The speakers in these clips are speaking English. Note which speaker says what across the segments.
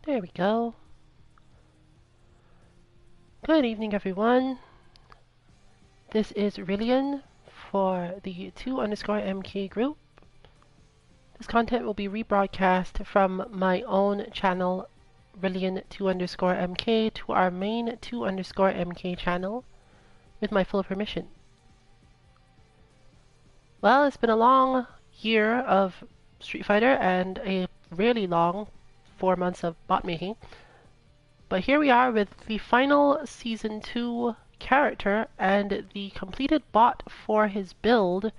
Speaker 1: There we go. Good evening, everyone. This is Rillian for the 2_MK group. This content will be rebroadcast from my own channel, Rillian 2_MK, to our main 2_MK channel with my full permission. Well, it's been a long year of Street Fighter and a really long 4 months of bot making. But here we are with the final Season 2 character and the completed bot for his build,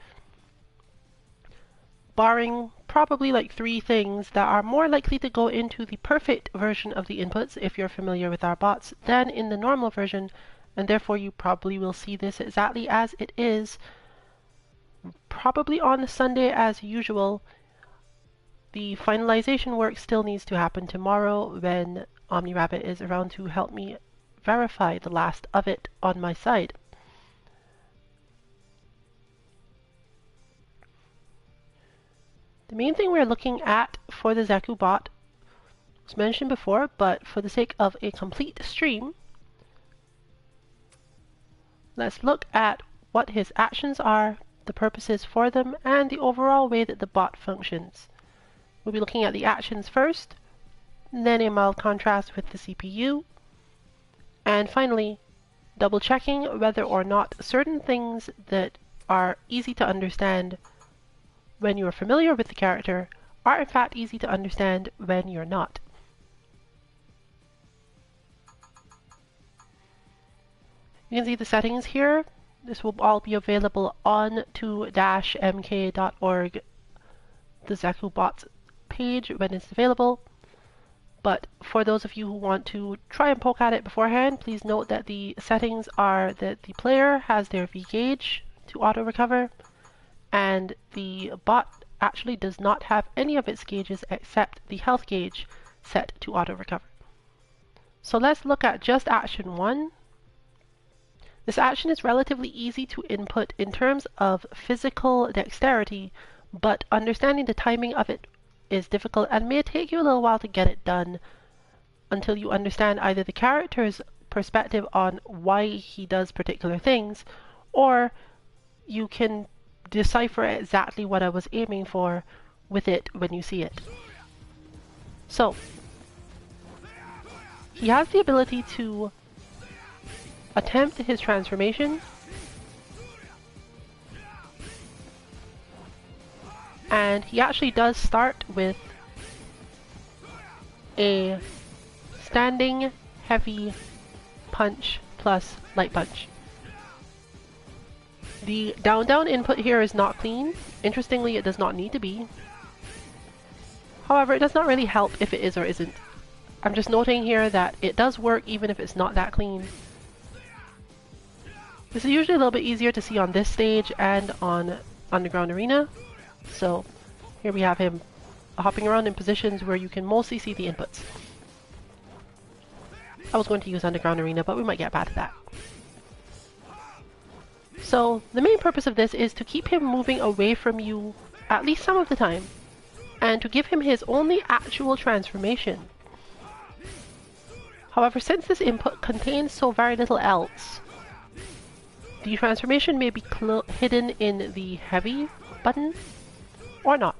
Speaker 1: barring probably like 3 things that are more likely to go into the perfect version of the inputs if you're familiar with our bots than in the normal version, and therefore you probably will see this exactly as it is, probably on Sunday as usual. The finalization work still needs to happen tomorrow when OmniRabbit is around to help me verify the last of it on my side. The main thing we're looking at for the Zekubot was mentioned before, but for the sake of a complete stream, let's look at what his actions are, the purposes for them, and the overall way that the bot functions. We'll be looking at the actions first, then a mild contrast with the CPU, and finally double checking whether or not certain things that are easy to understand when you're familiar with the character are in fact easy to understand when you're not. You can see the settings here. This will all be available on 2-mk.org, the Zekubot page, when it's available. But for those of you who want to try and poke at it beforehand, please note that the settings are that the player has their V gauge to auto recover, and the bot actually does not have any of its gauges except the health gauge set to auto recover. So let's look at just action 1. This action is relatively easy to input in terms of physical dexterity, but understanding the timing of it is difficult and may take you a little while to get it done until you understand either the character's perspective on why he does particular things, or you can decipher exactly what I was aiming for with it when you see it. So, he has the ability to attempt his transformation, and he actually does start with a standing heavy punch plus light punch. The down-down input here is not clean. Interestingly, it does not need to be. However, it does not really help if it is or isn't. I'm just noting here that it does work even if it's not that clean. This is usually a little bit easier to see on this stage and on Underground Arena. So here we have him hopping around in positions where you can mostly see the inputs. I was going to use Underground Arena, but we might get back to that. So the main purpose of this is to keep him moving away from you at least some of the time, and to give him his only actual transformation. However, since this input contains so very little else, the transformation may be hidden in the heavy button or not.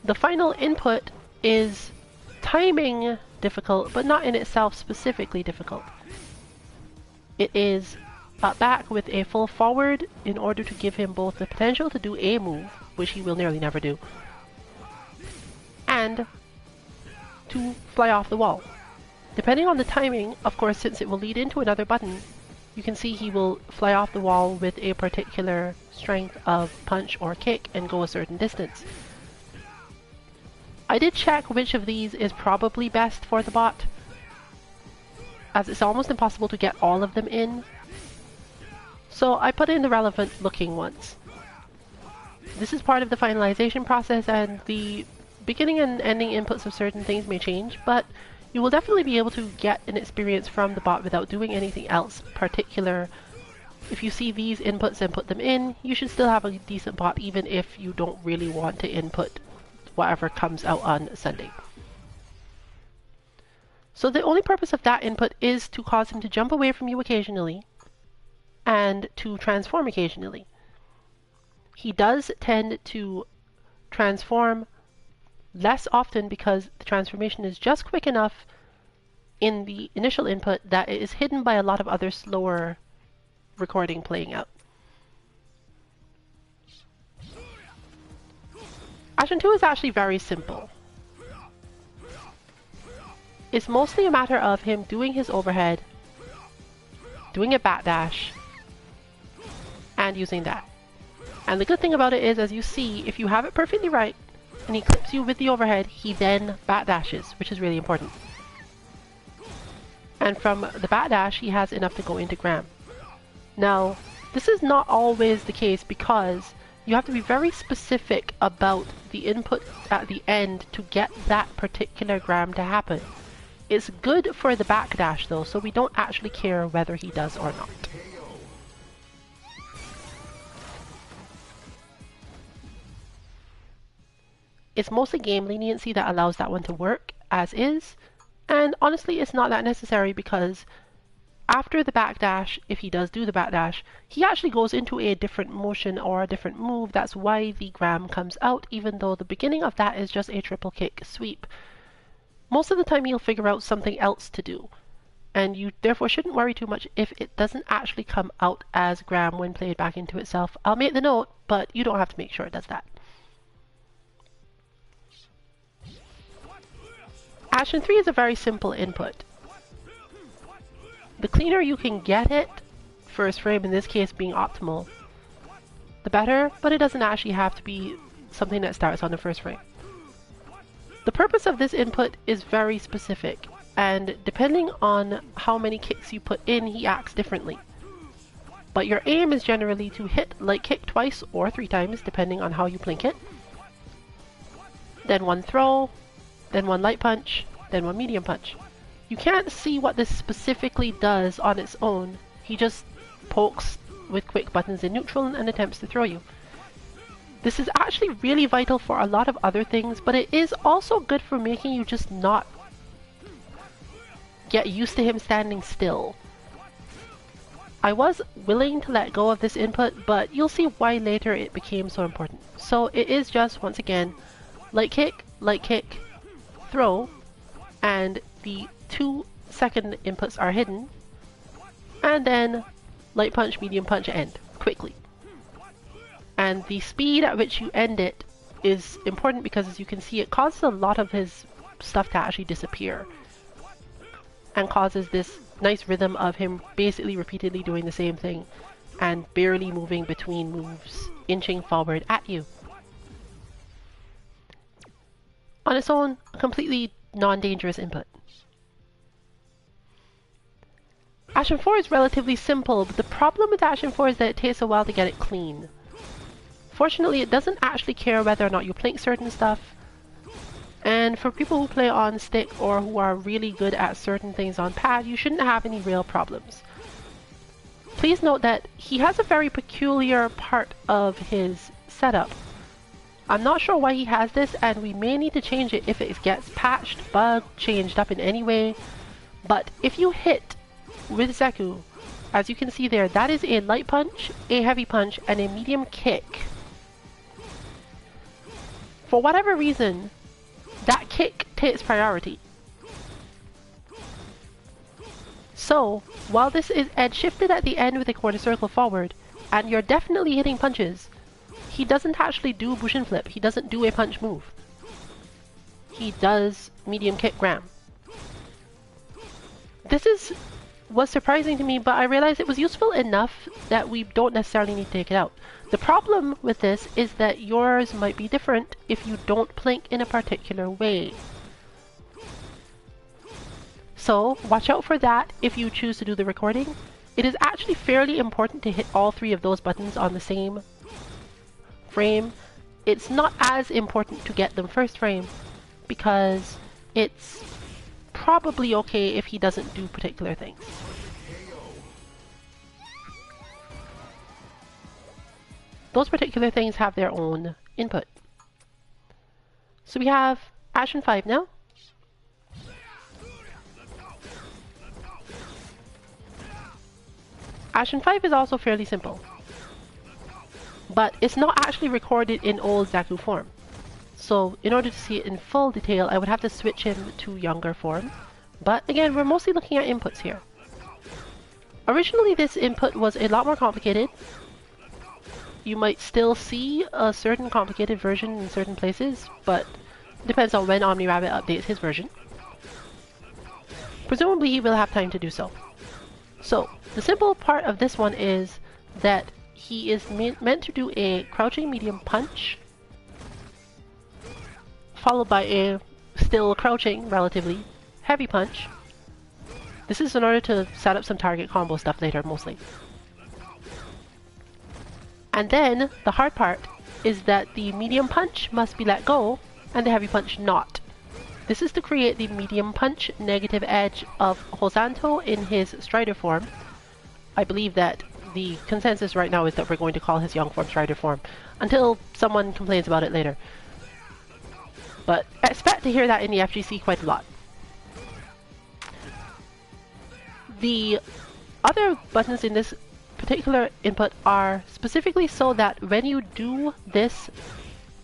Speaker 1: The final input is timing difficult, but not in itself specifically difficult. It is back with a full forward in order to give him both the potential to do a move, which he will nearly never do, and to fly off the wall. Depending on the timing, of course, since it will lead into another button, you can see he will fly off the wall with a particular strength of punch or kick and go a certain distance. I did check which of these is probably best for the bot, as it's almost impossible to get all of them in. So I put in the relevant looking ones. This is part of the finalization process, and the beginning and ending inputs of certain things may change, but you will definitely be able to get an experience from the bot without doing anything else particular. If you see these inputs and put them in, you should still have a decent bot even if you don't really want to input whatever comes out on Sunday. So the only purpose of that input is to cause him to jump away from you occasionally and to transform occasionally. He does tend to transform less often because the transformation is just quick enough in the initial input that it is hidden by a lot of other slower recording playing out. Action 2 is actually very simple. It's mostly a matter of him doing his overhead, doing a backdash, and using that. And the good thing about it is, as you see, if you have it perfectly right, and he clips you with the overhead, he then backdashes, which is really important. And from the backdash, he has enough to go into Graham. Now, this is not always the case because you have to be very specific about the input at the end to get that particular Graham to happen. It's good for the backdash though, so we don't actually care whether he does or not. It's mostly game leniency that allows that one to work as is, and honestly it's not that necessary because after the backdash, if he does do the backdash, he actually goes into a different motion or a different move. That's why the Graham comes out, even though the beginning of that is just a triple kick sweep. Most of the time he'll figure out something else to do, and you therefore shouldn't worry too much if it doesn't actually come out as Graham when played back into itself. I'll make the note, but you don't have to make sure it does that. Action 3 is a very simple input. The cleaner you can get it, first frame in this case being optimal, the better, but it doesn't actually have to be something that starts on the first frame. The purpose of this input is very specific, and depending on how many kicks you put in, he acts differently. But your aim is generally to hit light kick twice or 3 times, depending on how you plink it. Then one throw, then one light punch, then one medium punch. You can't see what this specifically does on its own. He just pokes with quick buttons in neutral and attempts to throw you. This is actually really vital for a lot of other things, but it is also good for making you just not get used to him standing still. I was willing to let go of this input, but you'll see why later it became so important. So it is just, once again, light kick, throw, and the 2 second inputs are hidden, and then light punch, medium punch, end, quickly. And the speed at which you end it is important because, as you can see, it causes a lot of his stuff to actually disappear, and causes this nice rhythm of him basically repeatedly doing the same thing and barely moving between moves, inching forward at you. On its own, a completely non-dangerous input. Action 4 is relatively simple, but the problem with Action 4 is that it takes a while to get it clean. Fortunately, it doesn't actually care whether or not you plink certain stuff, and for people who play on stick or who are really good at certain things on pad, you shouldn't have any real problems. Please note that he has a very peculiar part of his setup. I'm not sure why he has this, and we may need to change it if it gets patched, bugged, changed up in any way, but if you hit with Zeku, as you can see there, that is a light punch, a heavy punch, and a medium kick. For whatever reason, that kick takes priority. So, while this is edge shifted at the end with a quarter circle forward, and you're definitely hitting punches, he doesn't actually do Bushin Flip, he doesn't do a punch move. He does medium kick Graham. This was surprising to me, but I realized it was useful enough that we don't necessarily need to take it out. The problem with this is that yours might be different if you don't plink in a particular way. So watch out for that if you choose to do the recording. It is actually fairly important to hit all 3 of those buttons on the same frame. It's not as important to get them first frame because it's probably okay if he doesn't do particular things. Those particular things have their own input. So we have Action 5 now. Action 5 is also fairly simple, but it's not actually recorded in old Zeku form. So in order to see it in full detail, I would have to switch him to younger form. But again, we're mostly looking at inputs here. Originally, this input was a lot more complicated. You might still see a certain complicated version in certain places, but it depends on when OmniRabbit updates his version. Presumably, he will have time to do so. So, the simple part of this one is that he is meant to do a crouching medium punch, followed by a still crouching, relatively heavy punch. This is in order to set up some target combo stuff later, mostly. And then, the hard part is that the medium punch must be let go, and the heavy punch not. This is to create the medium punch negative edge of Hosanto in his Strider form. I believe that the consensus right now is that we're going to call his young form Strider form, until someone complains about it later. But expect to hear that in the FGC quite a lot. The other buttons in this particular input are specifically so that when you do this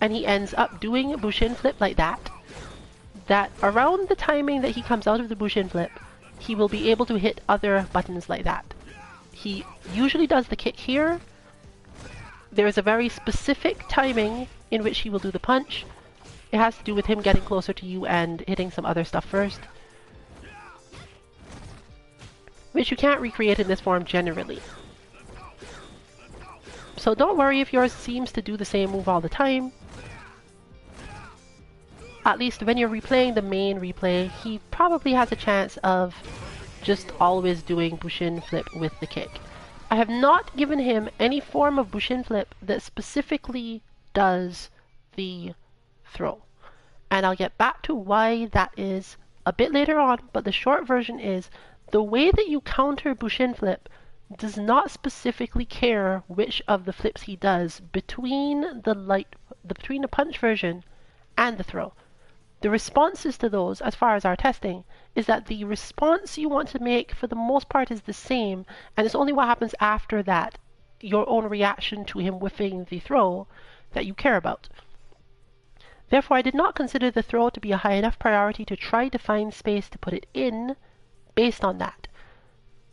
Speaker 1: and he ends up doing a Bushin flip like that, that around the timing that he comes out of the Bushin flip, he will be able to hit other buttons like that. He usually does the kick here. There is a very specific timing in which he will do the punch. It has to do with him getting closer to you and hitting some other stuff first, which you can't recreate in this form generally. So don't worry if yours seems to do the same move all the time. At least when you're replaying the main replay, he probably has a chance of just always doing Bushin flip with the kick. I have not given him any form of Bushin flip that specifically does the throw. And I'll get back to why that is a bit later on, but the short version is the way that you counter Bushin flip does not specifically care which of the flips he does between the punch version and the throw. The responses to those, as far as our testing, is that the response you want to make for the most part is the same, and it's only what happens after that, your own reaction to him whiffing the throw, that you care about. Therefore, I did not consider the throw to be a high enough priority to try to find space to put it in based on that.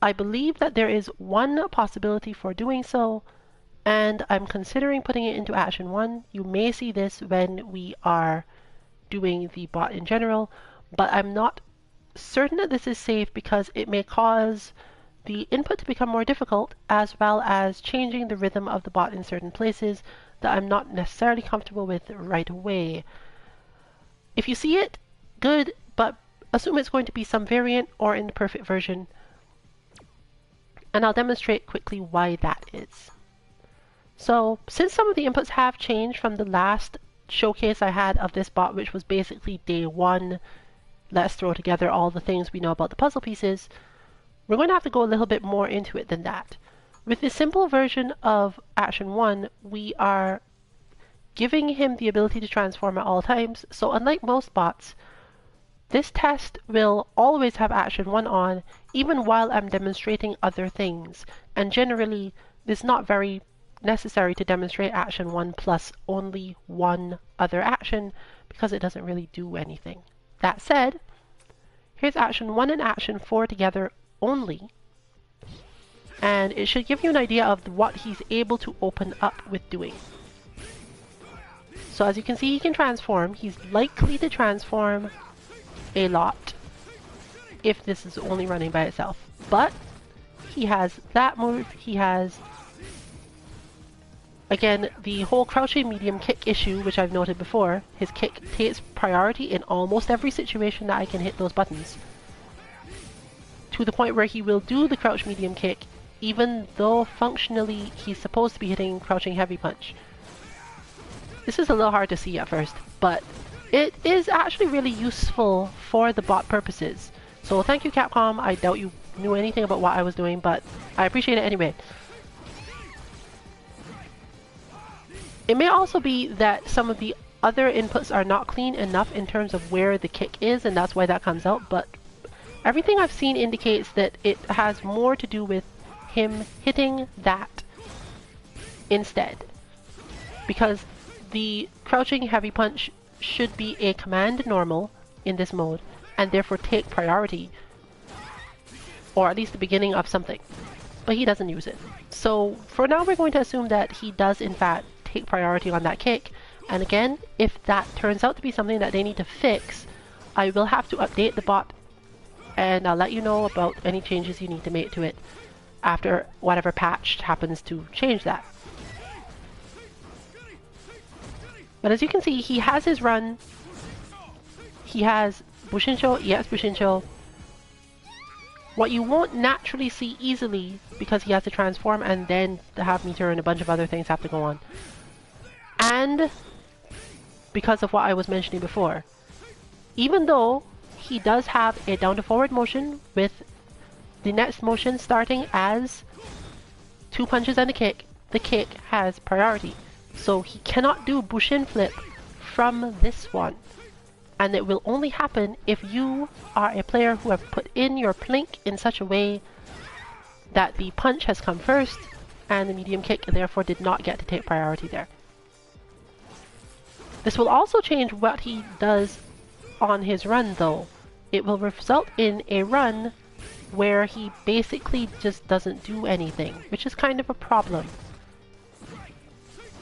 Speaker 1: I believe that there is one possibility for doing so, and I'm considering putting it into Action 1. You may see this when we are doing the bot in general, but I'm not certain that this is safe because it may cause the input to become more difficult, as well as changing the rhythm of the bot in certain places that I'm not necessarily comfortable with right away. If you see it, good, but assume it's going to be some variant or in the perfect version, and I'll demonstrate quickly why that is. So, since some of the inputs have changed from the last showcase I had of this bot, which was basically day one, let's throw together all the things we know about the puzzle pieces, we're going to have to go a little bit more into it than that. With this simple version of Action 1, we are giving him the ability to transform at all times, so unlike most bots, this test will always have Action 1 on, even while I'm demonstrating other things, and generally, it's not very necessary to demonstrate Action 1 plus only one other action, because it doesn't really do anything. That said, here's Action 1 and Action 4 together only, and it should give you an idea of what he's able to open up with doing. So as you can see, he can transform. He's likely to transform a lot if this is only running by itself. But he has that move, he has, again, the whole crouching medium kick issue, which I've noted before. His kick takes priority in almost every situation that I can hit those buttons, to the point where he will do the crouch medium kick even though functionally he's supposed to be hitting crouching heavy punch. This is a little hard to see at first, but it is actually really useful for the bot purposes. So thank you, Capcom. I doubt you knew anything about what I was doing, but I appreciate it anyway. It may also be that some of the other inputs are not clean enough in terms of where the kick is, and that's why that comes out, but everything I've seen indicates that it has more to do with him hitting that instead. Because the crouching heavy punch should be a command normal in this mode, and therefore take priority, or at least the beginning of something. But he doesn't use it. So for now we're going to assume that he does in fact take priority on that kick, and again, if that turns out to be something that they need to fix, I will have to update the bot, and I'll let you know about any changes you need to make to it after whatever patch happens to change that. But as you can see, he has his run, he has Bushinsho, yes Bushinsho. What you won't naturally see easily, because he has to transform and then the half meter and a bunch of other things have to go on. And because of what I was mentioning before, even though he does have a down to forward motion with the next motion starting as 2 punches and a kick, the kick has priority. So he cannot do Bushin flip from this one. And it will only happen if you are a player who have put in your plink in such a way that the punch has come first and the medium kick therefore did not get to take priority there. This will also change what he does on his run though. It will result in a run where he basically just doesn't do anything, which is kind of a problem.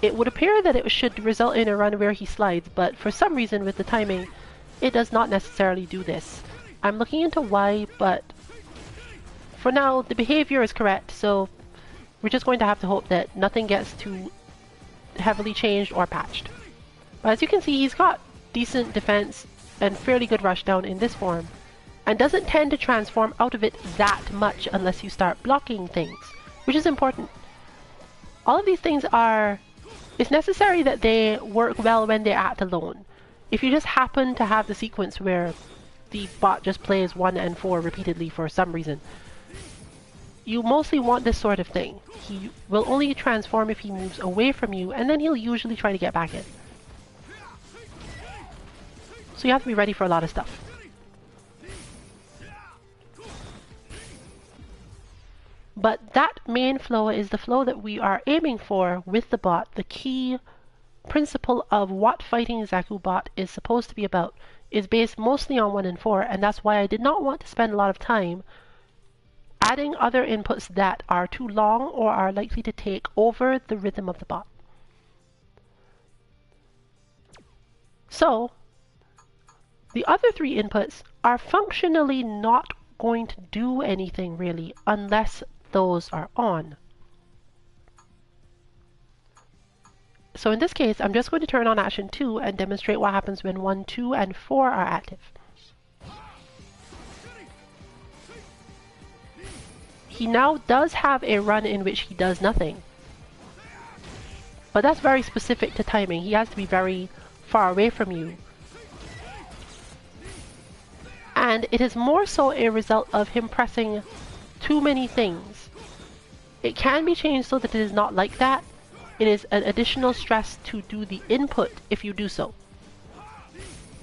Speaker 1: It would appear that it should result in a run where he slides, but for some reason with the timing, it does not necessarily do this. I'm looking into why, but for now the behavior is correct, so we're just going to have to hope that nothing gets too heavily changed or patched. But as you can see, he's got decent defense and fairly good rushdown in this form, and doesn't tend to transform out of it that much unless you start blocking things, which is important. All of these things are... It's necessary that they work well when they act alone. If you just happen to have the sequence where the bot just plays 1 and 4 repeatedly for some reason, you mostly want this sort of thing. He will only transform if he moves away from you, and then he'll usually try to get back in. So you have to be ready for a lot of stuff. But that main flow is the flow that we are aiming for with the bot. The key principle of what fighting Zekubot is supposed to be about is based mostly on 1 and 4, and that's why I did not want to spend a lot of time adding other inputs that are too long or are likely to take over the rhythm of the bot. So, the other 3 inputs are functionally not going to do anything really unless those are on. So in this case, I'm just going to turn on action 2 and demonstrate what happens when 1, 2, and 4 are active. He now does have a run in which he does nothing. But that's very specific to timing. He has to be very far away from you. And it is more so a result of him pressing too many things. It can be changed so that it is not like that. It is an additional stress to do the input if you do so.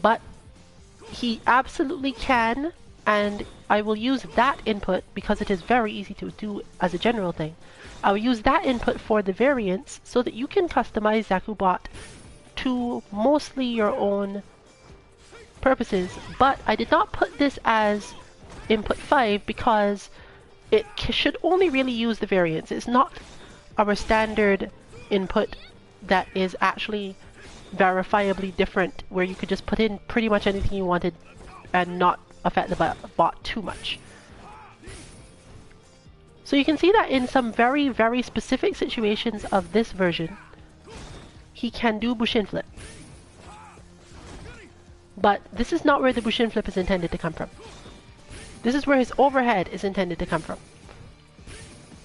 Speaker 1: But he absolutely can, and I will use that input because it is very easy to do as a general thing. I will use that input for the variants so that you can customize Zekubot to mostly your own purposes, but I did not put this as input 5 because it should only really use the variants. It's not our standard input that is actually verifiably different, where you could just put in pretty much anything you wanted and not affect the bot too much. So you can see that in some very, very specific situations of this version, he can do Bushin flip. But this is not where the Bushin flip is intended to come from. This is where his overhead is intended to come from.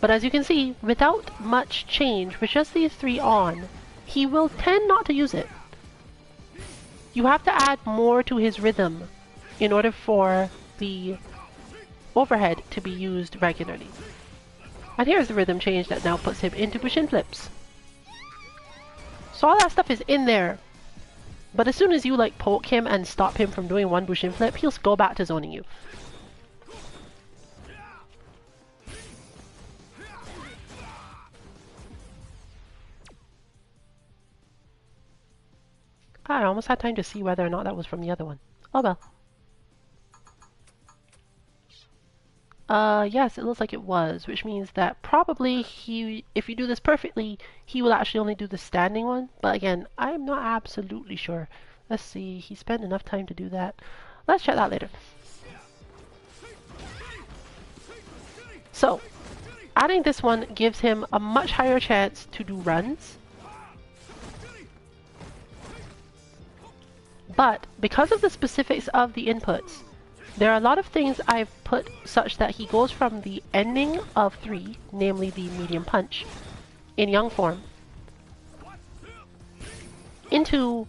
Speaker 1: But as you can see, without much change, with just these 3 on, he will tend not to use it. You have to add more to his rhythm in order for the overhead to be used regularly. And here's the rhythm change that now puts him into Bushin flips. So all that stuff is in there. But as soon as you like poke him and stop him from doing 1 Bushin flip, he'll go back to zoning you. I almost had time to see whether or not that was from the other one. Oh well. Yes, it looks like it was, which means that probably if you do this perfectly, he will actually only do the standing one. But again, I'm not absolutely sure. Let's see, he spent enough time to do that. Let's check that later. So, adding this one gives him a much higher chance to do runs. But because of the specifics of the inputs, there are a lot of things I've put such that he goes from the ending of 3, namely the medium punch, in young form, into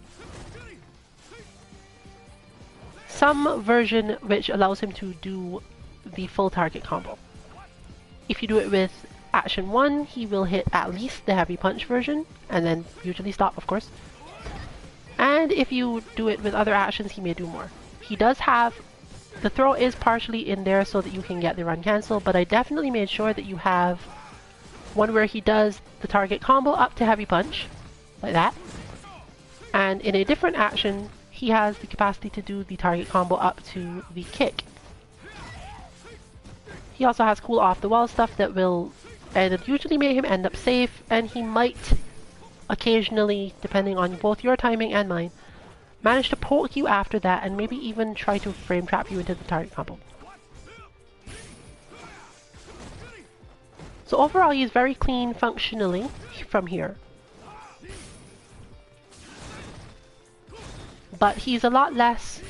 Speaker 1: some version which allows him to do the full target combo. If you do it with action 1, he will hit at least the heavy punch version, and then usually stop, of course. And if you do it with other actions, he may do more. He does have... The throw is partially in there so that you can get the run cancel, but I definitely made sure that you have one where he does the target combo up to heavy punch, like that. And in a different action, he has the capacity to do the target combo up to the kick. He also has cool off the wall stuff that will usually make him end up safe, and he might occasionally, depending on both your timing and mine, manage to poke you after that and maybe even try to frame trap you into the target combo. So overall, he's very clean functionally from here. But he's a lot less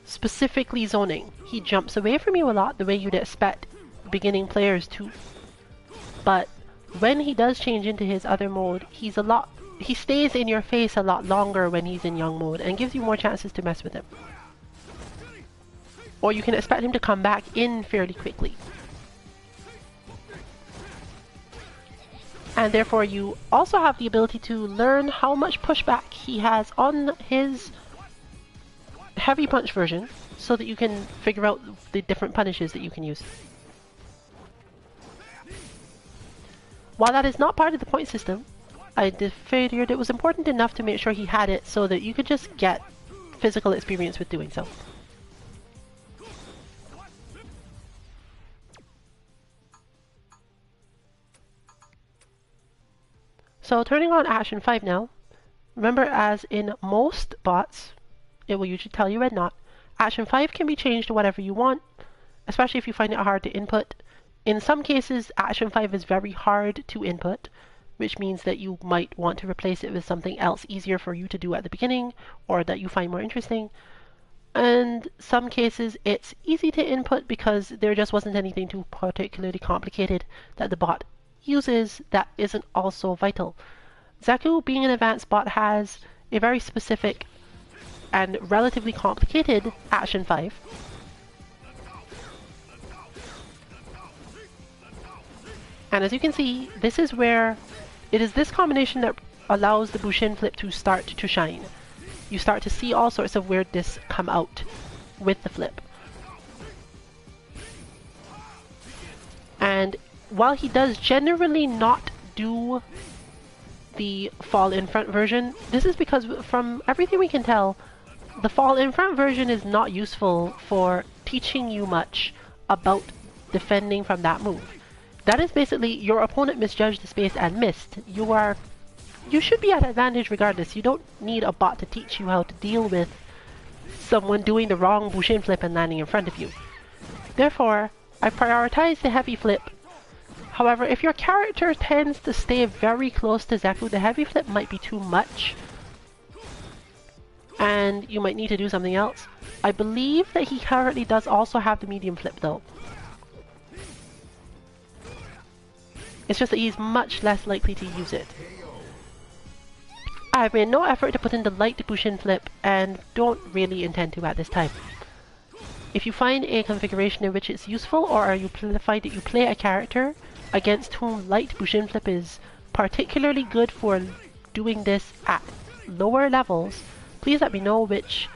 Speaker 1: specifically zoning. He jumps away from you a lot the way you'd expect beginning players to. But when he does change into his other mode, he stays in your face a lot longer when he's in young mode and gives you more chances to mess with him. Or you can expect him to come back in fairly quickly. And therefore you also have the ability to learn how much pushback he has on his heavy punch version so that you can figure out the different punishes that you can use. While that is not part of the point system, I figured it was important enough to make sure he had it so that you could just get physical experience with doing so. So turning on action 5 now, remember as in most bots, it will usually tell you red not, action 5 can be changed to whatever you want, especially if you find it hard to input. In some cases, action 5 is very hard to input, which means that you might want to replace it with something else easier for you to do at the beginning, or that you find more interesting. And some cases it's easy to input because there just wasn't anything too particularly complicated that the bot uses that isn't also vital. Zeku, being an advanced bot, has a very specific and relatively complicated action 5. And as you can see, this is where it is this combination that allows the Bushin flip to start to shine. You start to see all sorts of weirdness come out with the flip. And while he does generally not do the fall in front version, this is because from everything we can tell, the fall in front version is not useful for teaching you much about defending from that move. That is basically your opponent misjudged the space and missed. You should be at advantage regardless. You don't need a bot to teach you how to deal with someone doing the wrong Bushin flip and landing in front of you. Therefore, I prioritize the heavy flip. However, if your character tends to stay very close to Zeku, the heavy flip might be too much, and you might need to do something else. I believe that he currently does also have the medium flip though. It's just that he's much less likely to use it. I've made no effort to put in the light Bushin flip and don't really intend to at this time. If you find a configuration in which it's useful, or you find that you play a character against whom light Bushin flip is particularly good for doing this at lower levels, please let me know which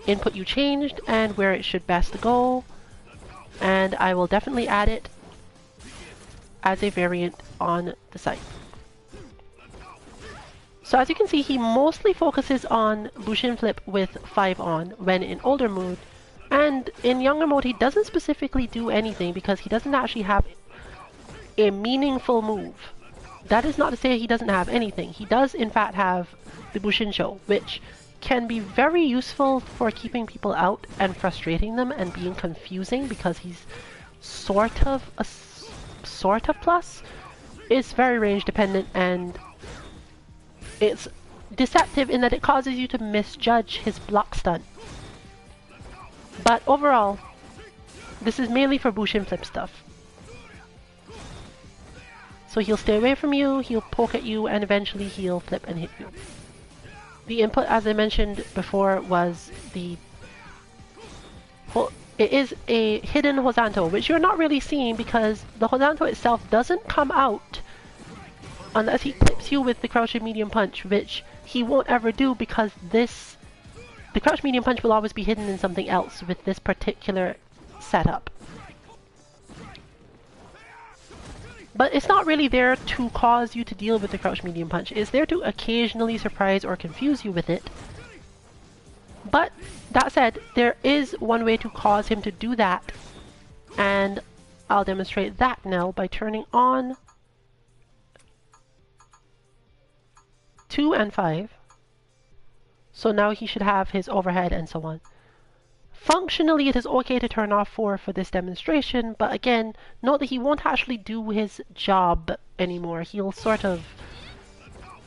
Speaker 1: input you changed and where it should best go, and I will definitely add it as a variant on the site. So as you can see, he mostly focuses on Bushin Flip with 5 on when in older mode, and in younger mode he doesn't specifically do anything because he doesn't actually have a meaningful move. That is not to say he doesn't have anything. He does in fact have the Bushinsho, which can be very useful for keeping people out and frustrating them and being confusing because he's sort of plus. It's very range dependent and it's deceptive in that it causes you to misjudge his block stun. But overall, this is mainly for Bushin Flip stuff. So he'll stay away from you, he'll poke at you, and eventually he'll flip and hit you. The input, as I mentioned before, was it is a hidden Hosanto, which you're not really seeing because the Hosanto itself doesn't come out unless he clips you with the crouch medium punch, which he won't ever do because the crouch medium punch will always be hidden in something else with this particular setup. But it's not really there to cause you to deal with the crouch medium punch. It's there to occasionally surprise or confuse you with it. But that said, there is one way to cause him to do that. And I'll demonstrate that now by turning on 2 and 5. So now he should have his overhead and so on. Functionally, it is okay to turn off 4 for this demonstration, but again, note that he won't actually do his job anymore. He'll sort of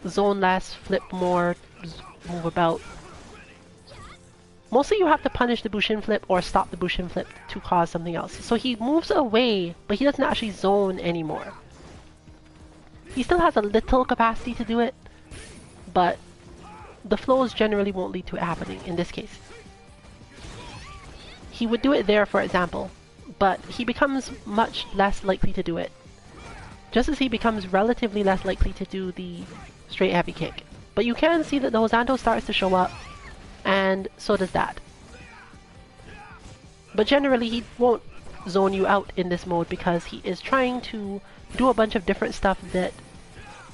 Speaker 1: zone less, flip more, move about. Mostly you have to punish the Bushin Flip or stop the Bushin Flip to cause something else. So he moves away, but he doesn't actually zone anymore. He still has a little capacity to do it, but the flows generally won't lead to it happening in this case. He would do it there, for example, but he becomes much less likely to do it. Just as he becomes relatively less likely to do the straight heavy kick. But you can see that the Hosanto starts to show up, and so does that. But generally he won't zone you out in this mode because he is trying to do a bunch of different stuff that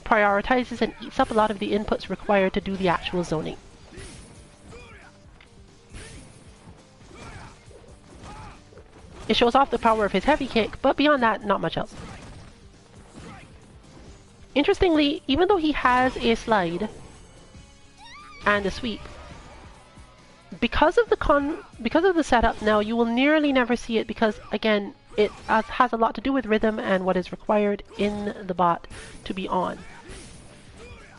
Speaker 1: prioritizes and eats up a lot of the inputs required to do the actual zoning. It shows off the power of his heavy kick, but beyond that, not much else. Interestingly, even though he has a slide and a sweep, because of the setup now, you will nearly never see it because, again, it has a lot to do with rhythm and what is required in the bot to be on.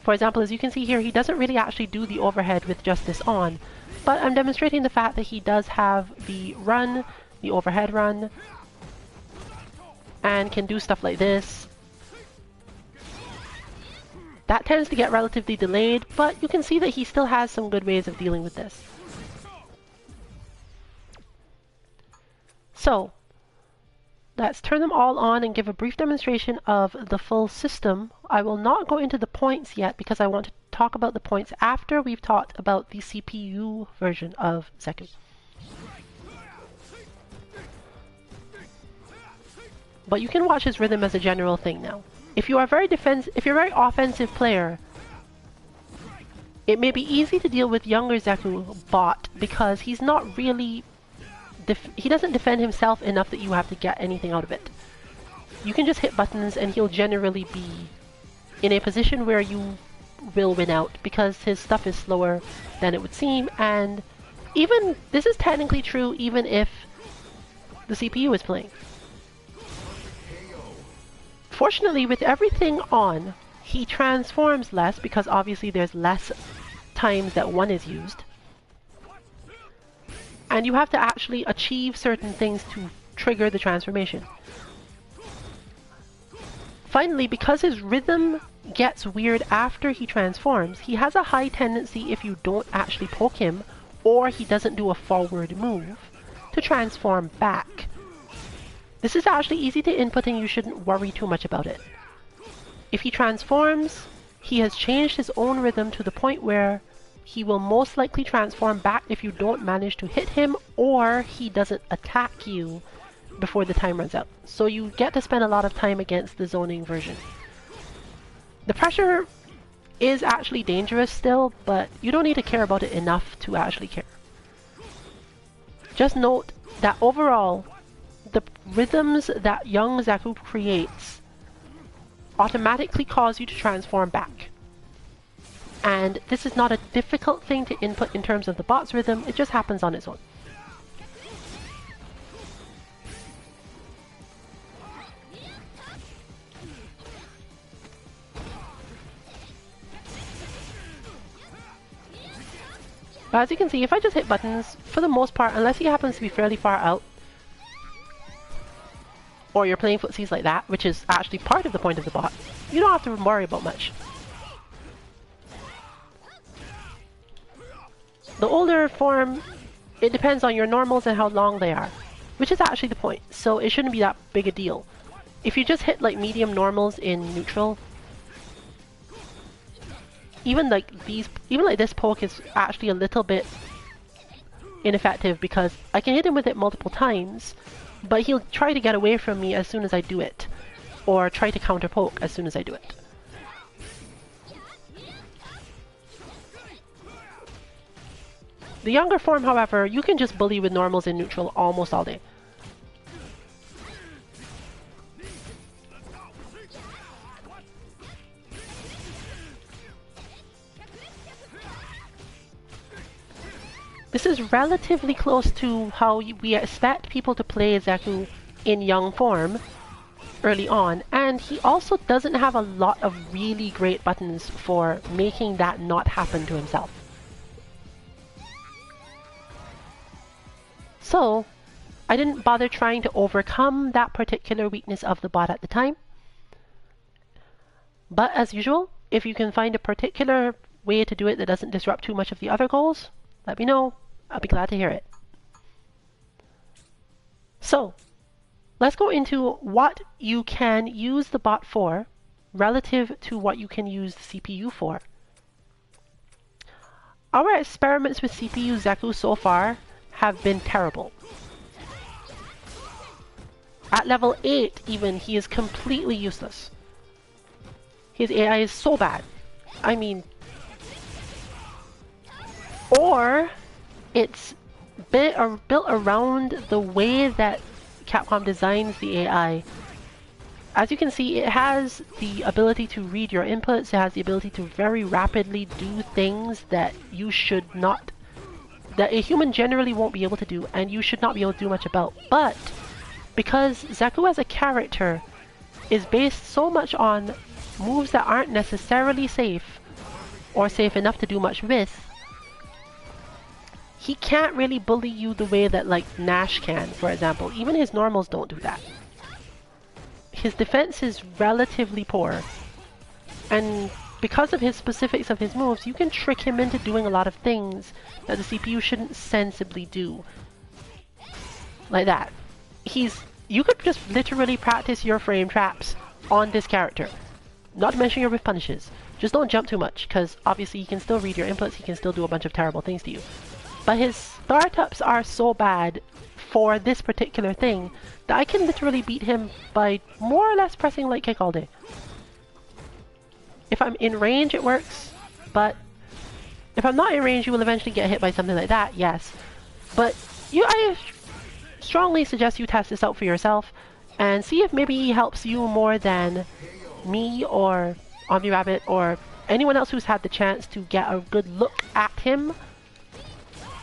Speaker 1: For example, as you can see here, he doesn't really actually do the overhead with just this on, but I'm demonstrating the fact that he does have the run, the overhead run, and can do stuff like this. That tends to get relatively delayed, but you can see that he still has some good ways of dealing with this. So, let's turn them all on and give a brief demonstration of the full system. I will not go into the points yet because I want to talk about the points after we've talked about the CPU version of Zeku. But you can watch his rhythm as a general thing now. If you're a very offensive player, it may be easy to deal with younger Zekubot because he's not really he doesn't defend himself enough that you have to get anything out of it. You can just hit buttons and he'll generally be in a position where you will win out because his stuff is slower than it would seem, and even this is technically true even if the CPU is playing. Fortunately, with everything on, he transforms less because obviously there's less times that one is used. And you have to actually achieve certain things to trigger the transformation. Finally, because his rhythm gets weird after he transforms, he has a high tendency, if you don't actually poke him, or he doesn't do a forward move, to transform back. This is actually easy to input and you shouldn't worry too much about it. If he transforms, he has changed his own rhythm to the point where he will most likely transform back if you don't manage to hit him or he doesn't attack you before the time runs out. So you get to spend a lot of time against the zoning version. The pressure is actually dangerous still, but you don't need to care about it enough to actually care. Just note that overall, the rhythms that young Zeku creates automatically cause you to transform back. And this is not a difficult thing to input in terms of the bot's rhythm, it just happens on its own. But as you can see, if I just hit buttons, for the most part, unless he happens to be fairly far out, or you're playing footsies like that, which is actually part of the point of the bot, you don't have to worry about much. The older form, it depends on your normals and how long they are, which is actually the point, so it shouldn't be that big a deal. If you just hit like medium normals in neutral, even like this poke is actually a little bit ineffective because I can hit him with it multiple times, but he'll try to get away from me as soon as I do it, or try to counter poke as soon as I do it. The younger form, however, you can just bully with normals in neutral almost all day. This is relatively close to how we expect people to play Zeku in young form early on, and he also doesn't have a lot of really great buttons for making that not happen to himself. So, I didn't bother trying to overcome that particular weakness of the bot at the time. But as usual, if you can find a particular way to do it that doesn't disrupt too much of the other goals, let me know. I'll be glad to hear it. So, let's go into what you can use the bot for relative to what you can use the CPU for. Our experiments with CPU Zeku so far have been terrible. At level 8 even, he is completely useless. His AI is so bad. I mean... Or... it's built around the way that Capcom designs the AI. As you can see, it has the ability to read your inputs, it has the ability to very rapidly do things that you should not, that a human generally won't be able to do, and you should not be able to do much about. But, because Zeku as a character is based so much on moves that aren't necessarily safe, or safe enough to do much with, he can't really bully you the way that like Nash can, for example. Even his normals don't do that. His defense is relatively poor. And because of his specifics of his moves, you can trick him into doing a lot of things that the CPU shouldn't sensibly do. Like that. You could just literally practice your frame traps on this character. Not to mention your whiff punishes. Just don't jump too much, because obviously he can still read your inputs, he can still do a bunch of terrible things to you. But his startups are so bad for this particular thing that I can literally beat him by more or less pressing light kick all day. If I'm in range, it works, but if I'm not in range, you will eventually get hit by something like that, yes. But I strongly suggest you test this out for yourself and see if maybe he helps you more than me or OmniRabbit or anyone else who's had the chance to get a good look at him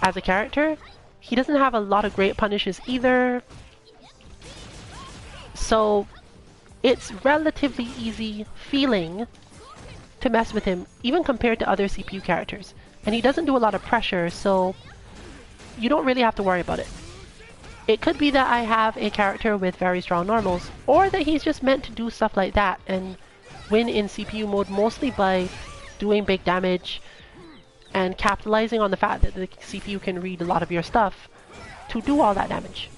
Speaker 1: as a character. He doesn't have a lot of great punishes either, so it's relatively easy feeling to mess with him, even compared to other CPU characters. And he doesn't do a lot of pressure, so you don't really have to worry about it. It could be that I have a character with very strong normals, or that he's just meant to do stuff like that and win in CPU mode mostly by doing big damage and capitalizing on the fact that the CPU can read a lot of your stuff to do all that damage.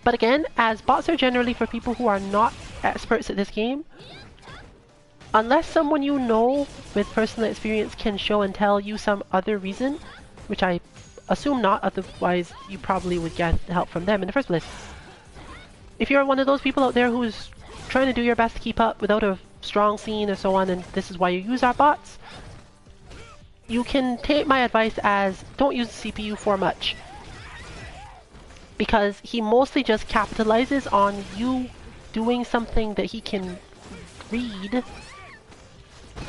Speaker 1: But again, as bots are generally for people who are not experts at this game, unless someone you know with personal experience can show and tell you some other reason, which I assume not, otherwise you probably would get help from them in the first place. If you're one of those people out there who's trying to do your best to keep up without a strong scene or so on, and this is why you use our bots, you can take my advice as don't use the CPU for much. Because he mostly just capitalizes on you doing something that he can read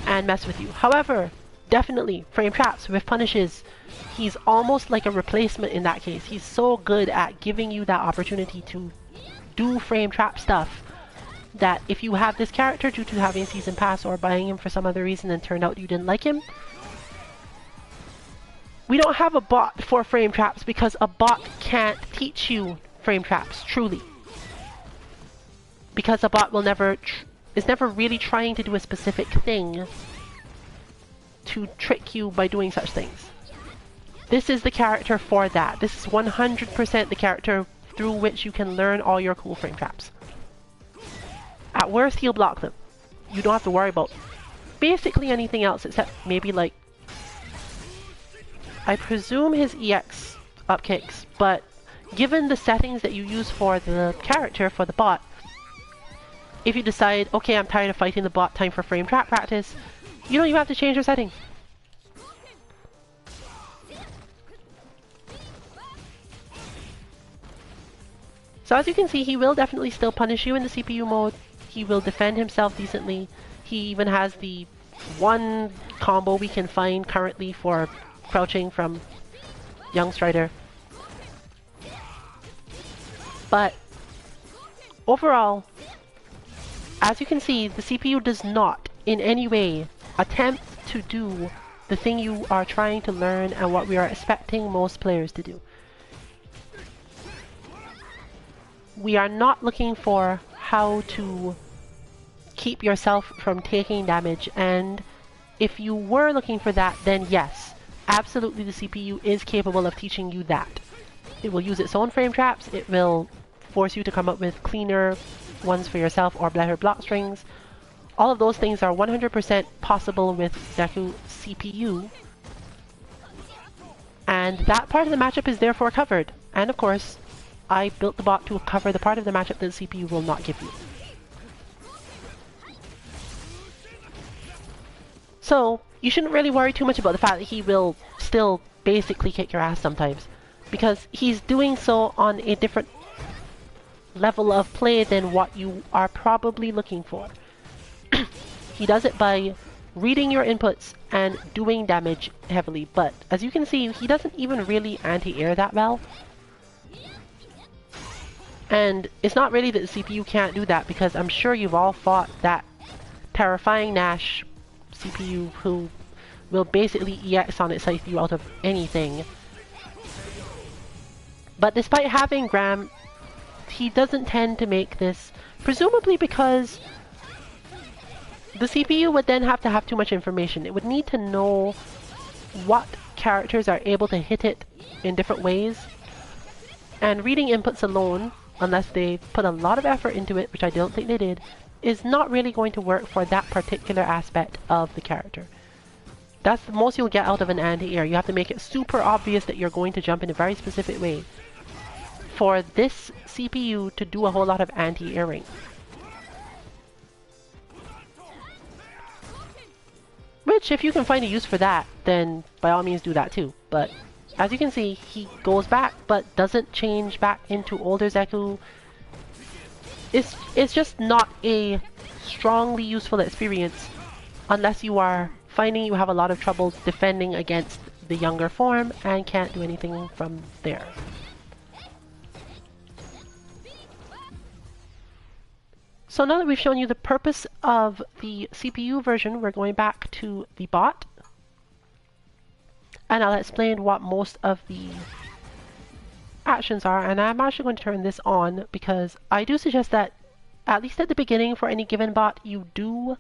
Speaker 1: and mess with you. However, definitely, frame traps with punishes, he's almost like a replacement in that case. He's so good at giving you that opportunity to do frame trap stuff that if you have this character due to having a season pass or buying him for some other reason and turned out you didn't like him, we don't have a bot for frame traps because a bot can't teach you frame traps, truly. Because a bot will is never really trying to do a specific thing to trick you by doing such things. This is the character for that. This is 100% the character through which you can learn all your cool frame traps. At worst, he'll block them. You don't have to worry about basically anything else except maybe like, I presume his EX upkicks, but given the settings that you use for the character, for the bot, if you decide, okay, I'm tired of fighting the bot, time for frame trap practice, you don't even have to change your settings. So as you can see, he will definitely still punish you in the CPU mode. He will defend himself decently. He even has the one combo we can find currently for crouching from Young Strider. But overall, as you can see, the CPU does not in any way attempt to do the thing you are trying to learn and what we are expecting most players to do. We are not looking for how to keep yourself from taking damage, and if you were looking for that, then yes, absolutely the CPU is capable of teaching you that. It will use its own frame traps, it will force you to come up with cleaner ones for yourself or better block strings. All of those things are 100% possible with Zeku CPU. And that part of the matchup is therefore covered. And of course, I built the bot to cover the part of the matchup that the CPU will not give you. So, you shouldn't really worry too much about the fact that he will still basically kick your ass sometimes, because he's doing so on a different level of play than what you are probably looking for. He does it by reading your inputs and doing damage heavily, but as you can see, he doesn't even really anti-air that well. And it's not really that the CPU can't do that, because I'm sure you've all fought that terrifying Nash CPU who will basically EX on its scythe you out of anything. But despite having Graham, he doesn't tend to make this, presumably because the CPU would then have to have too much information. It would need to know what characters are able to hit it in different ways. And reading inputs alone, unless they put a lot of effort into it, which I don't think they did, is not really going to work for that particular aspect of the character. That's the most you'll get out of an anti-air. You have to make it super obvious that you're going to jump in a very specific way for this CPU to do a whole lot of anti-airing. Which, if you can find a use for that, then by all means do that too. But as you can see, he goes back but doesn't change back into older Zeku. It's just not a strongly useful experience unless you are finding you have a lot of trouble defending against the younger form and can't do anything from there. So now that we've shown you the purpose of the CPU version, we're going back to the bot. And I'll explain what most of the actions are, and I'm actually going to turn this on because I do suggest that at least at the beginning for any given bot you do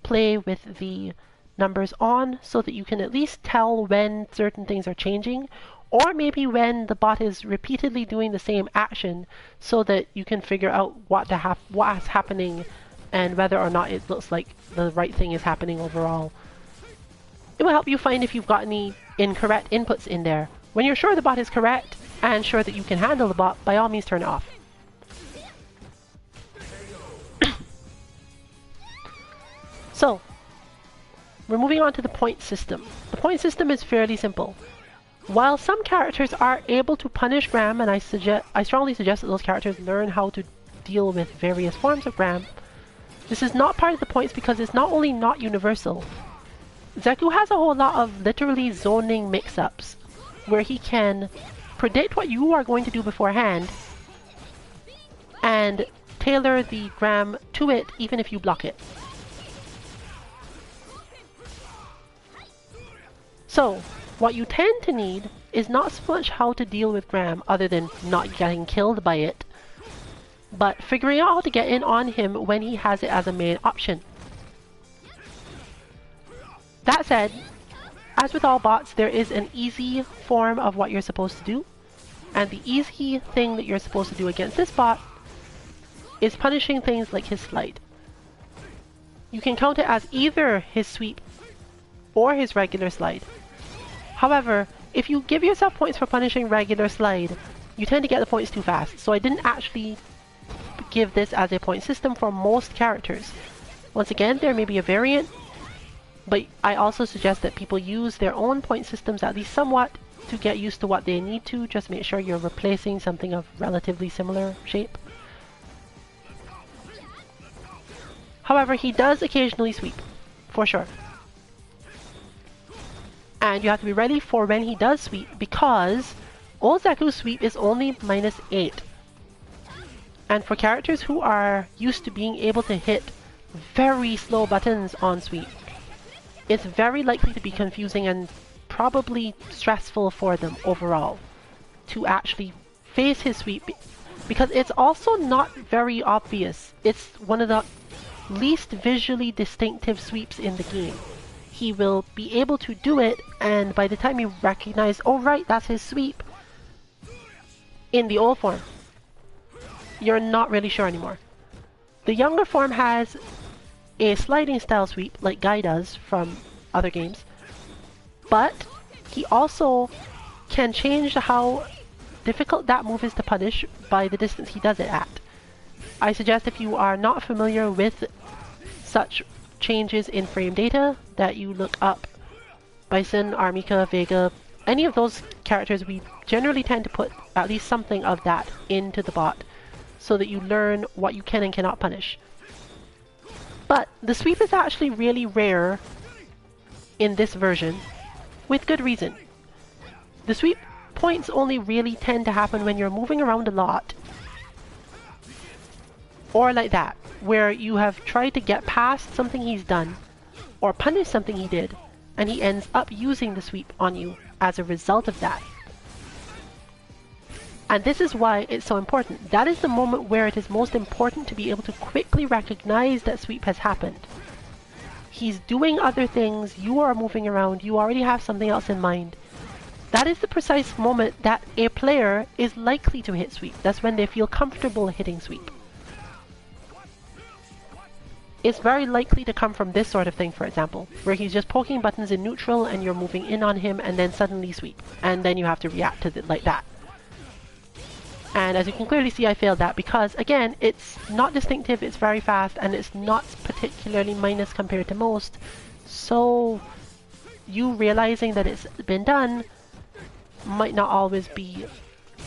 Speaker 1: play with the numbers on so that you can at least tell when certain things are changing, or maybe when the bot is repeatedly doing the same action so that you can figure out what's happening and whether or not it looks like the right thing is happening overall. It will help you find if you've got any incorrect inputs in there. When you're sure the bot is correct and sure that you can handle the bot, by all means turn it off. So, we're moving on to the point system. The point system is fairly simple. While some characters are able to punish Gram, and I strongly suggest that those characters learn how to deal with various forms of Gram, this is not part of the points because it's not only not universal. Zeku has a whole lot of literally zoning mix-ups, where he can predict what you are going to do beforehand, and tailor the Gram to it even if you block it. So, what you tend to need is not so much how to deal with Gram other than not getting killed by it, but figuring out how to get in on him when he has it as a main option. That said, as with all bots, there is an easy form of what you're supposed to do, and the easy thing that you're supposed to do against this bot is punishing things like his slide. You can count it as either his sweep or his regular slide. However, if you give yourself points for punishing regular slide, you tend to get the points too fast, so I didn't actually give this as a point system for most characters. Once again, there may be a variant, but I also suggest that people use their own point systems at least somewhat to get used to what they need to. Just make sure you're replacing something of relatively similar shape. However, he does occasionally sweep, for sure. And you have to be ready for when he does sweep, because old Zeku's sweep is only -8. And for characters who are used to being able to hit very slow buttons on sweep, it's very likely to be confusing and probably stressful for them overall to actually face his sweep, because it's also not very obvious. It's one of the least visually distinctive sweeps in the game. He will be able to do it, and by the time you recognize, oh right, that's his sweep, in the old form, you're not really sure anymore. The younger form has a sliding style sweep, like Guy does from other games, but he also can change how difficult that move is to punish by the distance he does it at. I suggest if you are not familiar with such changes in frame data, that you look up Bison, Armika, Vega, any of those characters. We generally tend to put at least something of that into the bot so that you learn what you can and cannot punish. But the sweep is actually really rare in this version, with good reason. The sweep points only really tend to happen when you're moving around a lot, or like that, where you have tried to get past something he's done, or punish something he did, and he ends up using the sweep on you as a result of that. And this is why it's so important. That is the moment where it is most important to be able to quickly recognize that sweep has happened. He's doing other things, you are moving around, you already have something else in mind. That is the precise moment that a player is likely to hit sweep. That's when they feel comfortable hitting sweep. It's very likely to come from this sort of thing, for example, where he's just poking buttons in neutral and you're moving in on him and then suddenly sweep. And then you have to react to it like that. And as you can clearly see, I failed that because, again, it's not distinctive, it's very fast, and it's not particularly minus compared to most. So you realizing that it's been done might not always be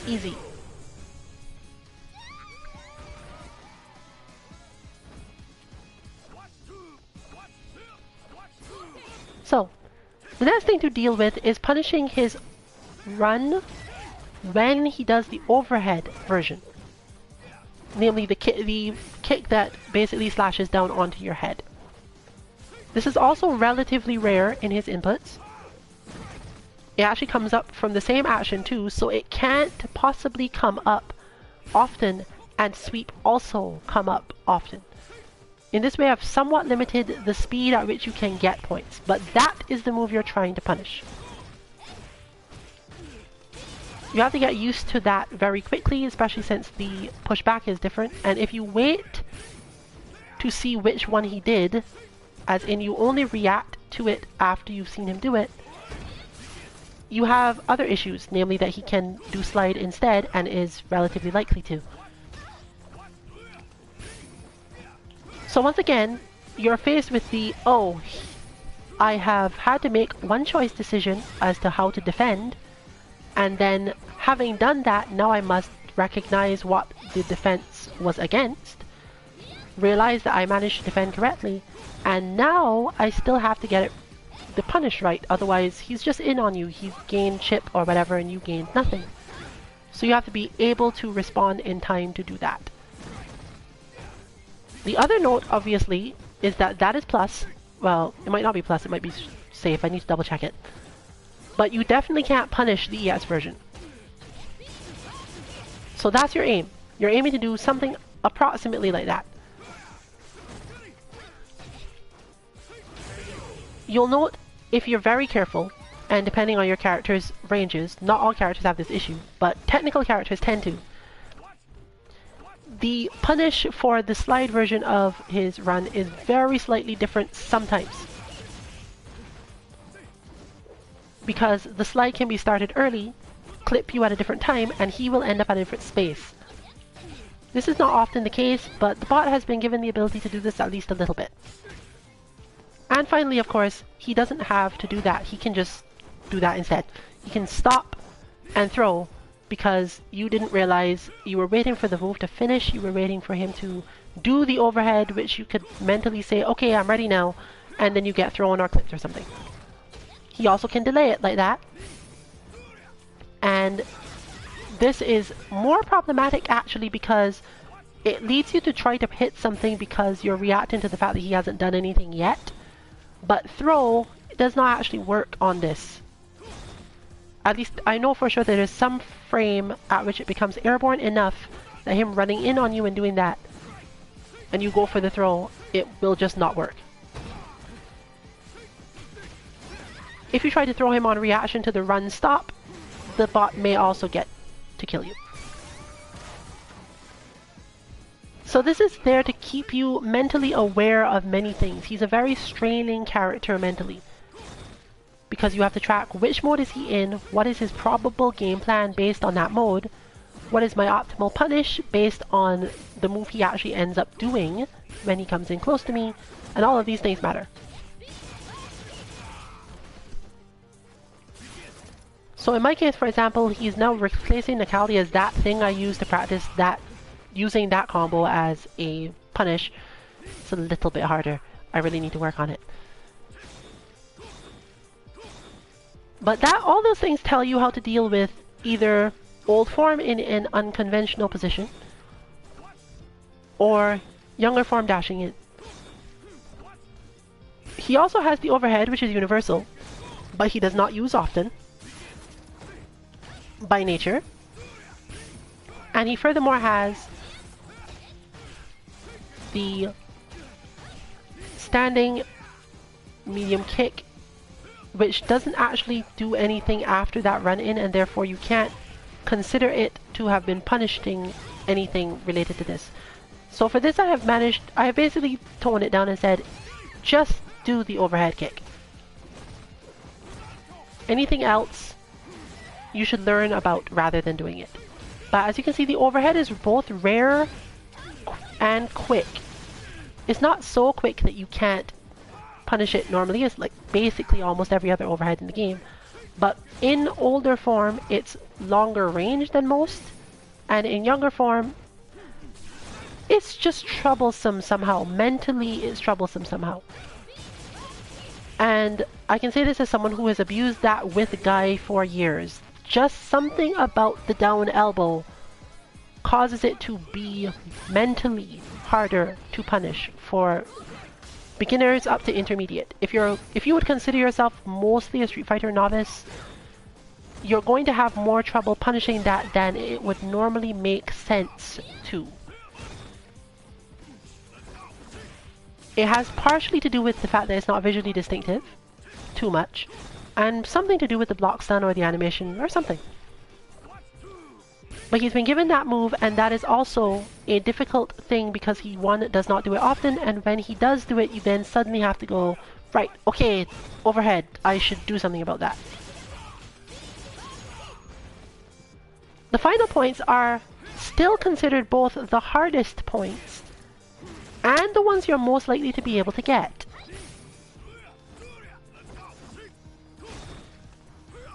Speaker 1: easy. So, the next thing to deal with is punishing his run when he does the overhead version. Namely, the kick that basically slashes down onto your head. This is also relatively rare in his inputs. It actually comes up from the same action too, so it can't possibly come up often, and sweep also come up often. In this way, I've somewhat limited the speed at which you can get points, but that is the move you're trying to punish. You have to get used to that very quickly, especially since the pushback is different, and if you wait to see which one he did, as in you only react to it after you've seen him do it, you have other issues, namely that he can do slide instead and is relatively likely to. So once again, you're faced with the, oh, I have had to make one choice decision as to how to defend, and then having done that, now I must recognize what the defense was against, realize that I managed to defend correctly, and now I still have to get it the punish right, otherwise he's just in on you, he's gained chip or whatever and you gained nothing. So you have to be able to respond in time to do that. The other note, obviously, is that that is plus. Well, it might not be plus, it might be safe, I need to double check it. But you definitely can't punish the ES version. So that's your aim. You're aiming to do something approximately like that. You'll note, if you're very careful, and depending on your character's ranges, not all characters have this issue, but technical characters tend to. The punish for the slide version of his run is very slightly different sometimes. Because the slide can be started early, clip you at a different time, and he will end up at a different space. This is not often the case, but the bot has been given the ability to do this at least a little bit. And finally, of course, he doesn't have to do that. He can just do that instead. He can stop and throw because you didn't realize you were waiting for the move to finish. You were waiting for him to do the overhead, which you could mentally say, okay, I'm ready now, and then you get thrown or clipped or something. He also can delay it like that. And this is more problematic actually because it leads you to try to hit something because you're reacting to the fact that he hasn't done anything yet. But throw does not actually work on this. At least I know for sure that there's some frame at which it becomes airborne enough that him running in on you and doing that, and you go for the throw, it will just not work. If you try to throw him on reaction to the run stop, the bot may also get to kill you. So this is there to keep you mentally aware of many things. He's a very straining character mentally. Because you have to track which mode is he in, what is his probable game plan based on that mode, what is my optimal punish based on the move he actually ends up doing when he comes in close to me, and all of these things matter. So in my case, for example, he's now replacing Nakali as that thing I use to practice that, using that combo as a punish. It's a little bit harder. I really need to work on it. But that, all those things tell you how to deal with either old form in an unconventional position, or younger form dashing in. He also has the overhead, which is universal, but he does not use often by nature. And he furthermore has the standing medium kick, which doesn't actually do anything after that run in, and therefore you can't consider it to have been punishing anything related to this. So for this I have basically toned it down and said, just do the overhead kick. Anything else you should learn about rather than doing it. But as you can see, the overhead is both rare and quick. It's not so quick that you can't punish it normally. It's like basically almost every other overhead in the game. But in older form, it's longer range than most. And in younger form, it's just troublesome somehow. Mentally, it's troublesome somehow. And I can say this as someone who has abused that with Guy for years. Just something about the down elbow causes it to be mentally harder to punish for beginners up to intermediate. If you would consider yourself mostly a Street Fighter novice, you're going to have more trouble punishing that than it would normally make sense to. It has partially to do with the fact that it's not visually distinctive too much, and something to do with the block stun or the animation or something. But he's been given that move, and that is also a difficult thing because he, one, does not do it often, and when he does do it, you then suddenly have to go, right, okay, overhead, I should do something about that. The final points are still considered both the hardest points and the ones you're most likely to be able to get.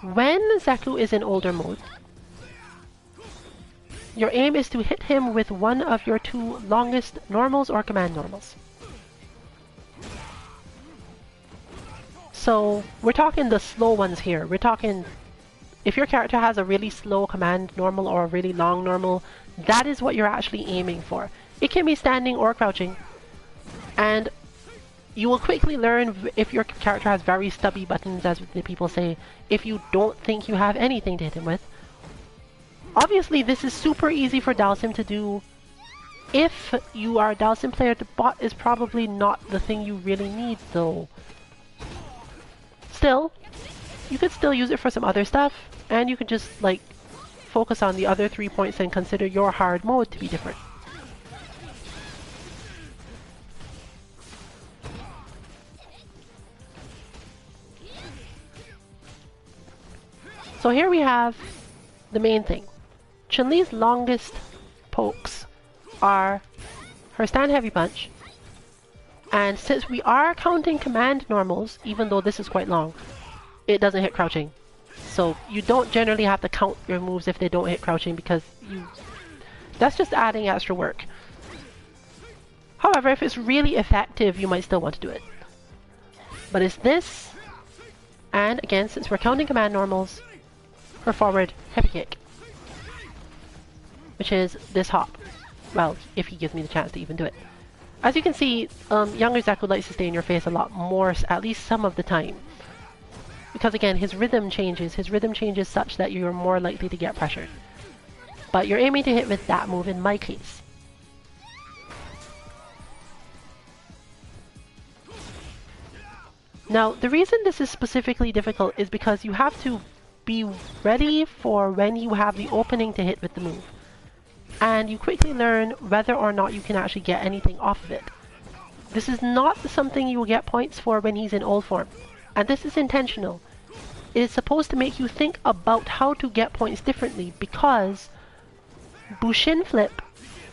Speaker 1: When Zeku is in older mode, your aim is to hit him with one of your two longest normals or command normals. So we're talking the slow ones here. We're talking if your character has a really slow command normal or a really long normal, that is what you're actually aiming for. It can be standing or crouching, and you will quickly learn if your character has very stubby buttons, as the people say, if you don't think you have anything to hit him with. Obviously, this is super easy for Dalsim to do. If you are a Dalsim player, the bot is probably not the thing you really need, though. Still, you could still use it for some other stuff, and you could just, like, focus on the other 3 points and consider your hard mode to be different. So here we have the main thing. Chun-Li's longest pokes are her stand heavy punch, and since we are counting command normals, even though this is quite long, it doesn't hit crouching. So you don't generally have to count your moves if they don't hit crouching, because that's just adding extra work. However, if it's really effective, you might still want to do it. But it's this, and again, since we're counting command normals, her forward heavy kick, which is this hop. Well, if he gives me the chance to even do it. As you can see, younger Zeku likes to stay in your face a lot more, at least some of the time. Because again, his rhythm changes. His rhythm changes such that you're more likely to get pressured. But you're aiming to hit with that move in my case. Now, the reason this is specifically difficult is because you have to be ready for when you have the opening to hit with the move. And you quickly learn whether or not you can actually get anything off of it. This is not something you will get points for when he's in old form. And this is intentional. It is supposed to make you think about how to get points differently, because Bushin Flip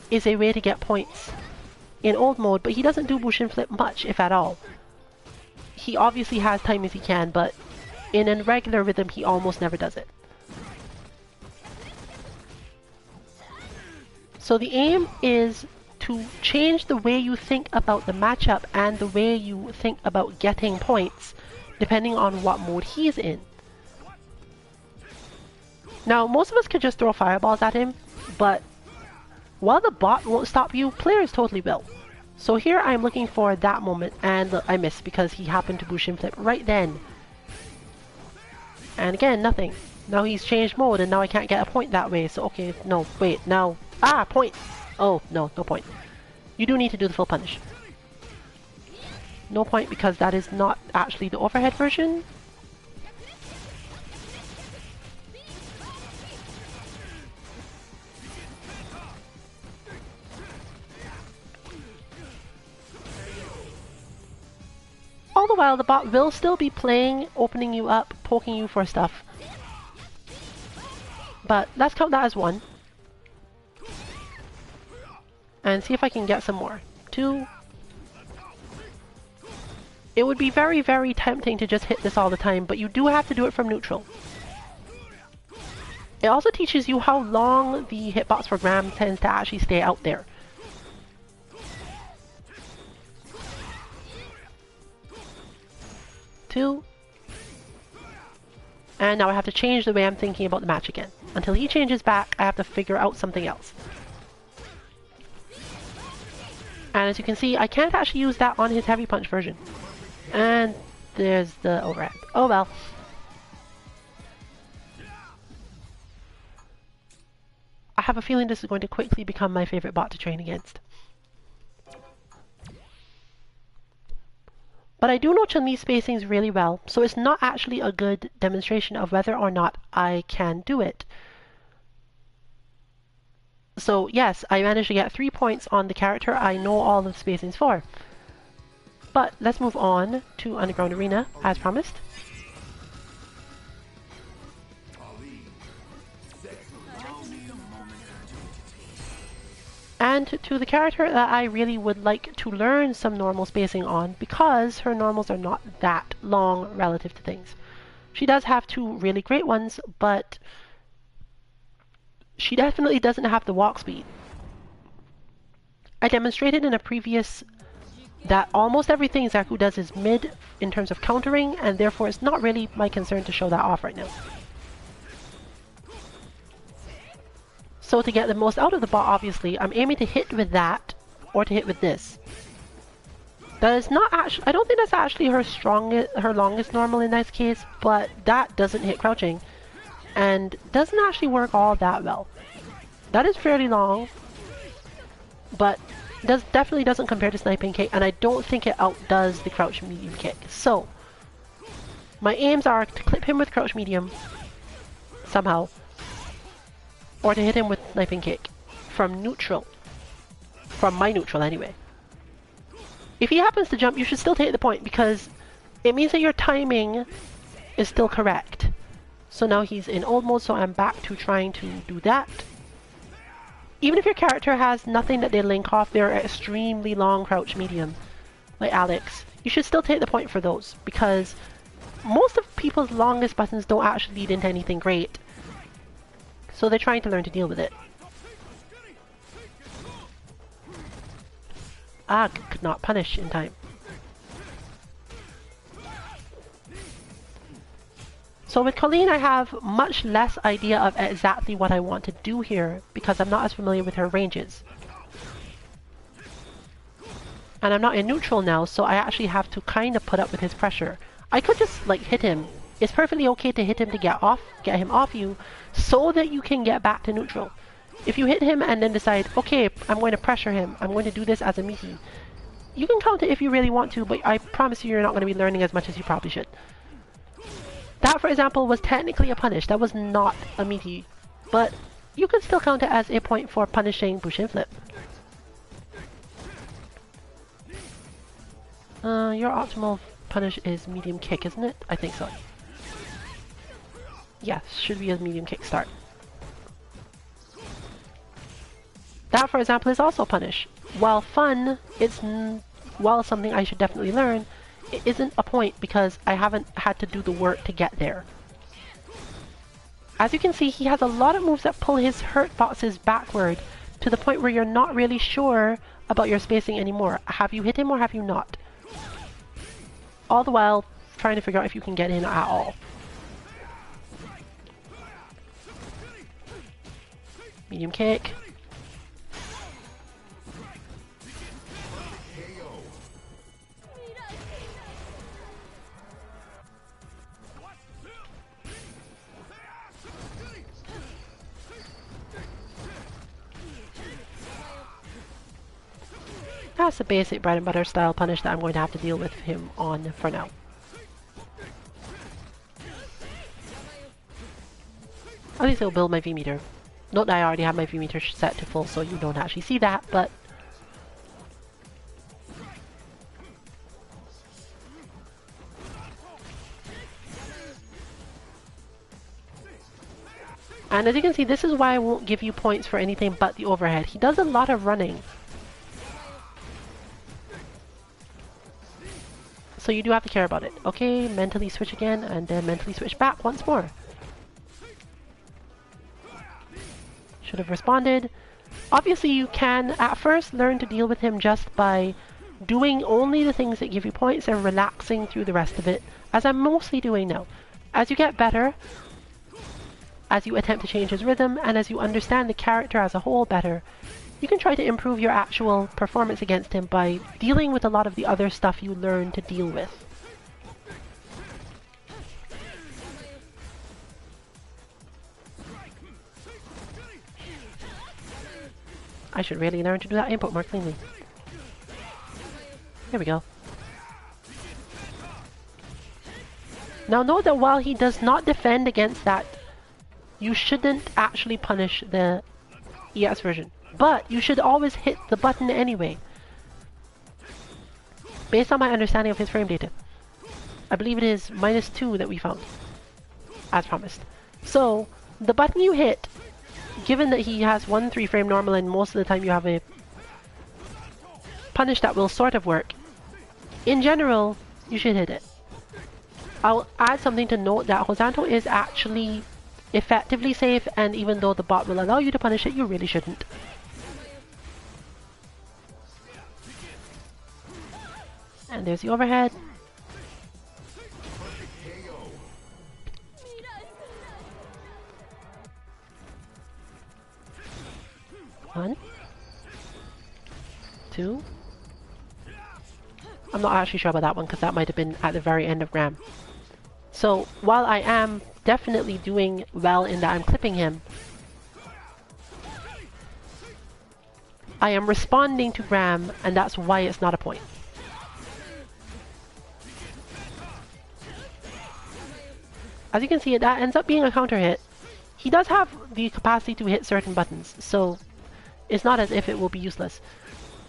Speaker 1: is a way to get points in old mode, but he doesn't do Bushin Flip much, if at all. He obviously has time as he can, but in a regular rhythm he almost never does it. So the aim is to change the way you think about the matchup and the way you think about getting points, depending on what mode he's in. Now, most of us could just throw fireballs at him, but while the bot won't stop you, players totally will. So here I'm looking for that moment, and look, I missed because he happened to Bushin Flip right then. And again, nothing. Now he's changed mode, and now I can't get a point that way, so okay, no, wait, now... Ah, point! Oh, no, no point. You do need to do the full punish. No point because that is not actually the overhead version. All the while, the bot will still be playing, opening you up, poking you for stuff. But let's count that as 1. And see if I can get some more. 2. It would be very, very tempting to just hit this all the time, but you do have to do it from neutral. It also teaches you how long the hitbox for Graham tends to actually stay out there. Two. And now I have to change the way I'm thinking about the match again. Until he changes back, I have to figure out something else. And as you can see, I can't actually use that on his heavy punch version. And there's the overhead. Oh well. I have a feeling this is going to quickly become my favorite bot to train against. But I do know Chun-Li's spacings really well, so it's not actually a good demonstration of whether or not I can do it. So yes, I managed to get 3 points on the character I know all the spacings for. But let's move on to Underground Arena, as promised. And to the character that I really would like to learn some normal spacing on, because her normals are not that long relative to things. She does have two really great ones, but she definitely doesn't have the walk speed. I demonstrated in a previous that almost everything Zeku does is mid in terms of countering, and therefore it's not really my concern to show that off right now. So to get the most out of the bot, obviously, I'm aiming to hit with that, or to hit with this. That is not actually, I don't think that's actually her longest normal in this case, but that doesn't hit crouching, and doesn't actually work all that well. That is fairly long, but definitely doesn't compare to sniping kick, and I don't think it outdoes the crouch medium kick. So, my aims are to clip him with crouch medium, somehow, or to hit him with sniping kick, from neutral. From my neutral, anyway. If he happens to jump, you should still take the point, because it means that your timing is still correct. So now he's in old mode, so I'm back to trying to do that. Even if your character has nothing that they link off, they're extremely long crouch medium, like Alex, you should still take the point for those, because most of people's longest buttons don't actually lead into anything great. So they're trying to learn to deal with it. Ah, could not punish in time. So with Colleen, I have much less idea of exactly what I want to do here, because I'm not as familiar with her ranges. And I'm not in neutral now, so I actually have to kind of put up with his pressure. I could just, like, hit him. It's perfectly okay to hit him to get him off you, so that you can get back to neutral. If you hit him and then decide, okay, I'm going to pressure him, I'm going to do this as a meaty, you can count it if you really want to, but I promise you're not going to be learning as much as you probably should. That, for example, was technically a punish. That was not a meaty, but you could still count it as a point for punishing Bushin Flip. Your optimal punish is medium kick, isn't it? I think so. Yes, should be a medium kick start. That, for example, is also punish. While fun, while something I should definitely learn, it isn't a point because I haven't had to do the work to get there. As you can see, he has a lot of moves that pull his hurt boxes backward to the point where you're not really sure about your spacing anymore. Have you hit him or have you not? All the while trying to figure out if you can get in at all. Medium kick. That's the basic bread and butter style punish that I'm going to have to deal with him on for now. At least it'll build my V meter. Note that I already have my V meter set to full, so you don't actually see that, but... And as you can see, this is why I won't give you points for anything but the overhead. He does a lot of running. So you do have to care about it. Okay, mentally switch again, and then mentally switch back once more. Should have responded. Obviously you can, at first, learn to deal with him just by doing only the things that give you points and relaxing through the rest of it, as I'm mostly doing now. As you get better, as you attempt to change his rhythm, and as you understand the character as a whole better, you can try to improve your actual performance against him by dealing with a lot of the other stuff you learn to deal with. I should really learn to do that input more cleanly. There we go. Now note that while he does not defend against that, you shouldn't actually punish the EX version. But you should always hit the button anyway. Based on my understanding of his frame data. I believe it is -2 that we found. As promised. So, the button you hit given that he has one 3-frame normal and most of the time you have a punish that will sort of work, in general, you should hit it. I'll add something to note that Hosanto is actually effectively safe, and even though the bot will allow you to punish it, you really shouldn't. And there's the overhead. One. Two. I'm not actually sure about that one because that might have been at the very end of Graham. So while I am definitely doing well in that I'm clipping him, I am responding to Graham, and that's why it's not a point. As you can see, that ends up being a counter hit. He does have the capacity to hit certain buttons, so it's not as if it will be useless.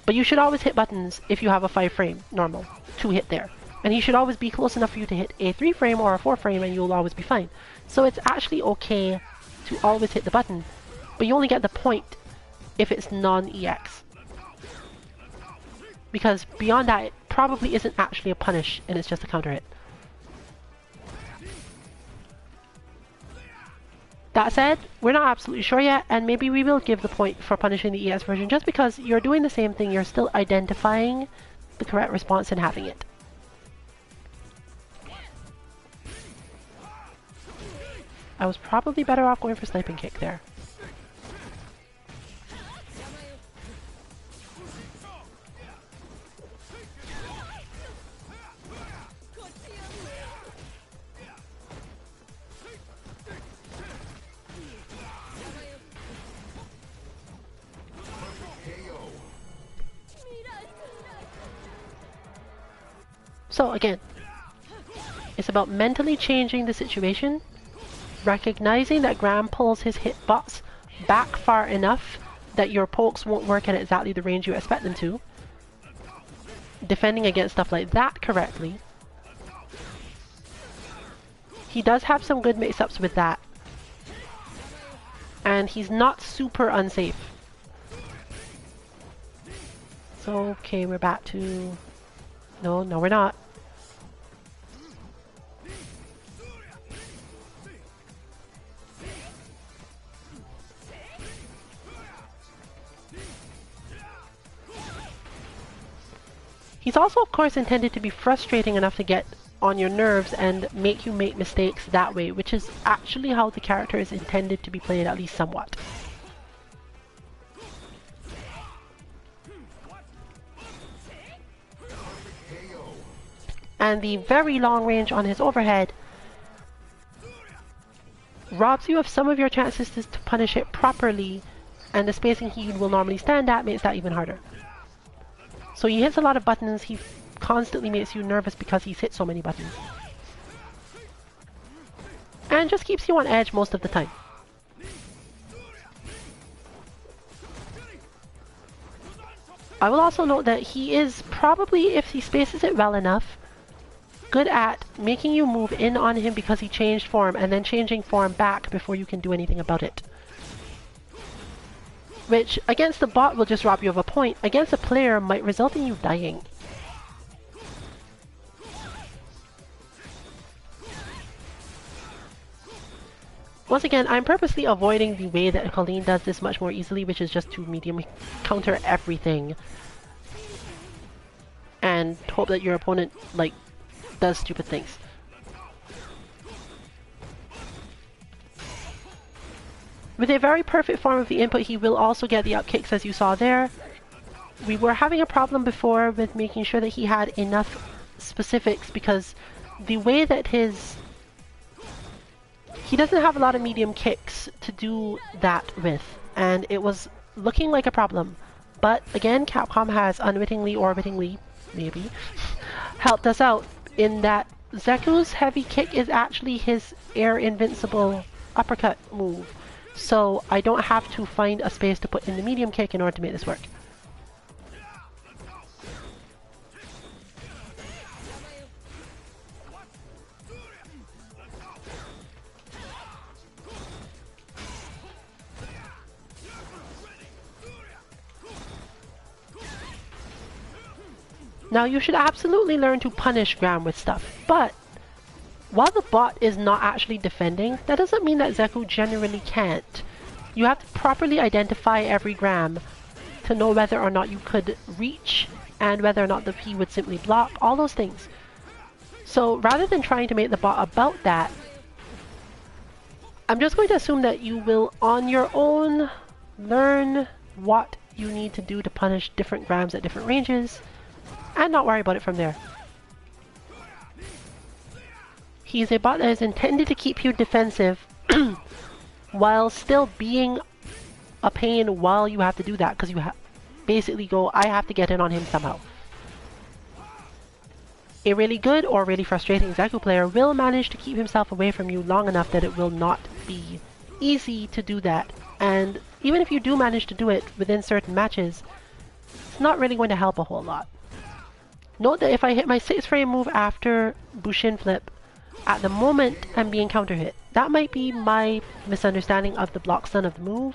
Speaker 1: But you should always hit buttons if you have a 5-frame normal to hit there. And he should always be close enough for you to hit a 3-frame or a 4-frame and you'll always be fine. So it's actually okay to always hit the button, but you only get the point if it's non-EX. Because beyond that, it probably isn't actually a punish and it's just a counter hit. That said, we're not absolutely sure yet, and maybe we will give the point for punishing the ES version just because you're doing the same thing, you're still identifying the correct response and having it. I was probably better off going for sniping kick there. So again, it's about mentally changing the situation, recognizing that Graham pulls his hitbox back far enough that your pokes won't work at exactly the range you expect them to, defending against stuff like that correctly. He does have some good mix-ups with that, and he's not super unsafe. So okay, we're back to... No, we're not. He's also, of course, intended to be frustrating enough to get on your nerves and make you make mistakes that way, which is actually how the character is intended to be played, at least somewhat. And the very long range on his overhead robs you of some of your chances to punish it properly, and the spacing he will normally stand at makes that even harder. So he hits a lot of buttons, he constantly makes you nervous because he's hit so many buttons. And just keeps you on edge most of the time. I will also note that he is probably, if he spaces it well enough, good at making you move in on him because he changed form and then changing form back before you can do anything about it. Which, against the bot, will just rob you of a point. Against a player, might result in you dying. Once again, I'm purposely avoiding the way that Colleen does this much more easily, which is just to medium counter everything. And hope that your opponent, like, does stupid things. With a very perfect form of the input, he will also get the up kicks, as you saw there. We were having a problem before with making sure that he had enough specifics because the way that he doesn't have a lot of medium kicks to do that with, and it was looking like a problem. But again, Capcom has unwittingly or wittingly, maybe, helped us out in that Zeku's heavy kick is actually his air invincible uppercut move. So I don't have to find a space to put in the medium kick in order to make this work. Now you should absolutely learn to punish Graham with stuff, but while the bot is not actually defending, that doesn't mean that Zeku generally can't. You have to properly identify every Graham to know whether or not you could reach and whether or not the P would simply block, all those things. So rather than trying to make the bot about that, I'm just going to assume that you will on your own learn what you need to do to punish different Grahams at different ranges and not worry about it from there. He's a bot that is intended to keep you defensive while still being a pain while you have to do that, because you basically go, I have to get in on him somehow. A really good or really frustrating Zeku player will manage to keep himself away from you long enough that it will not be easy to do that. And even if you do manage to do it within certain matches, it's not really going to help a whole lot. Note that if I hit my 6 frame move after Bushin flip, at the moment I'm being counter hit. That might be my misunderstanding of the block stun of the move.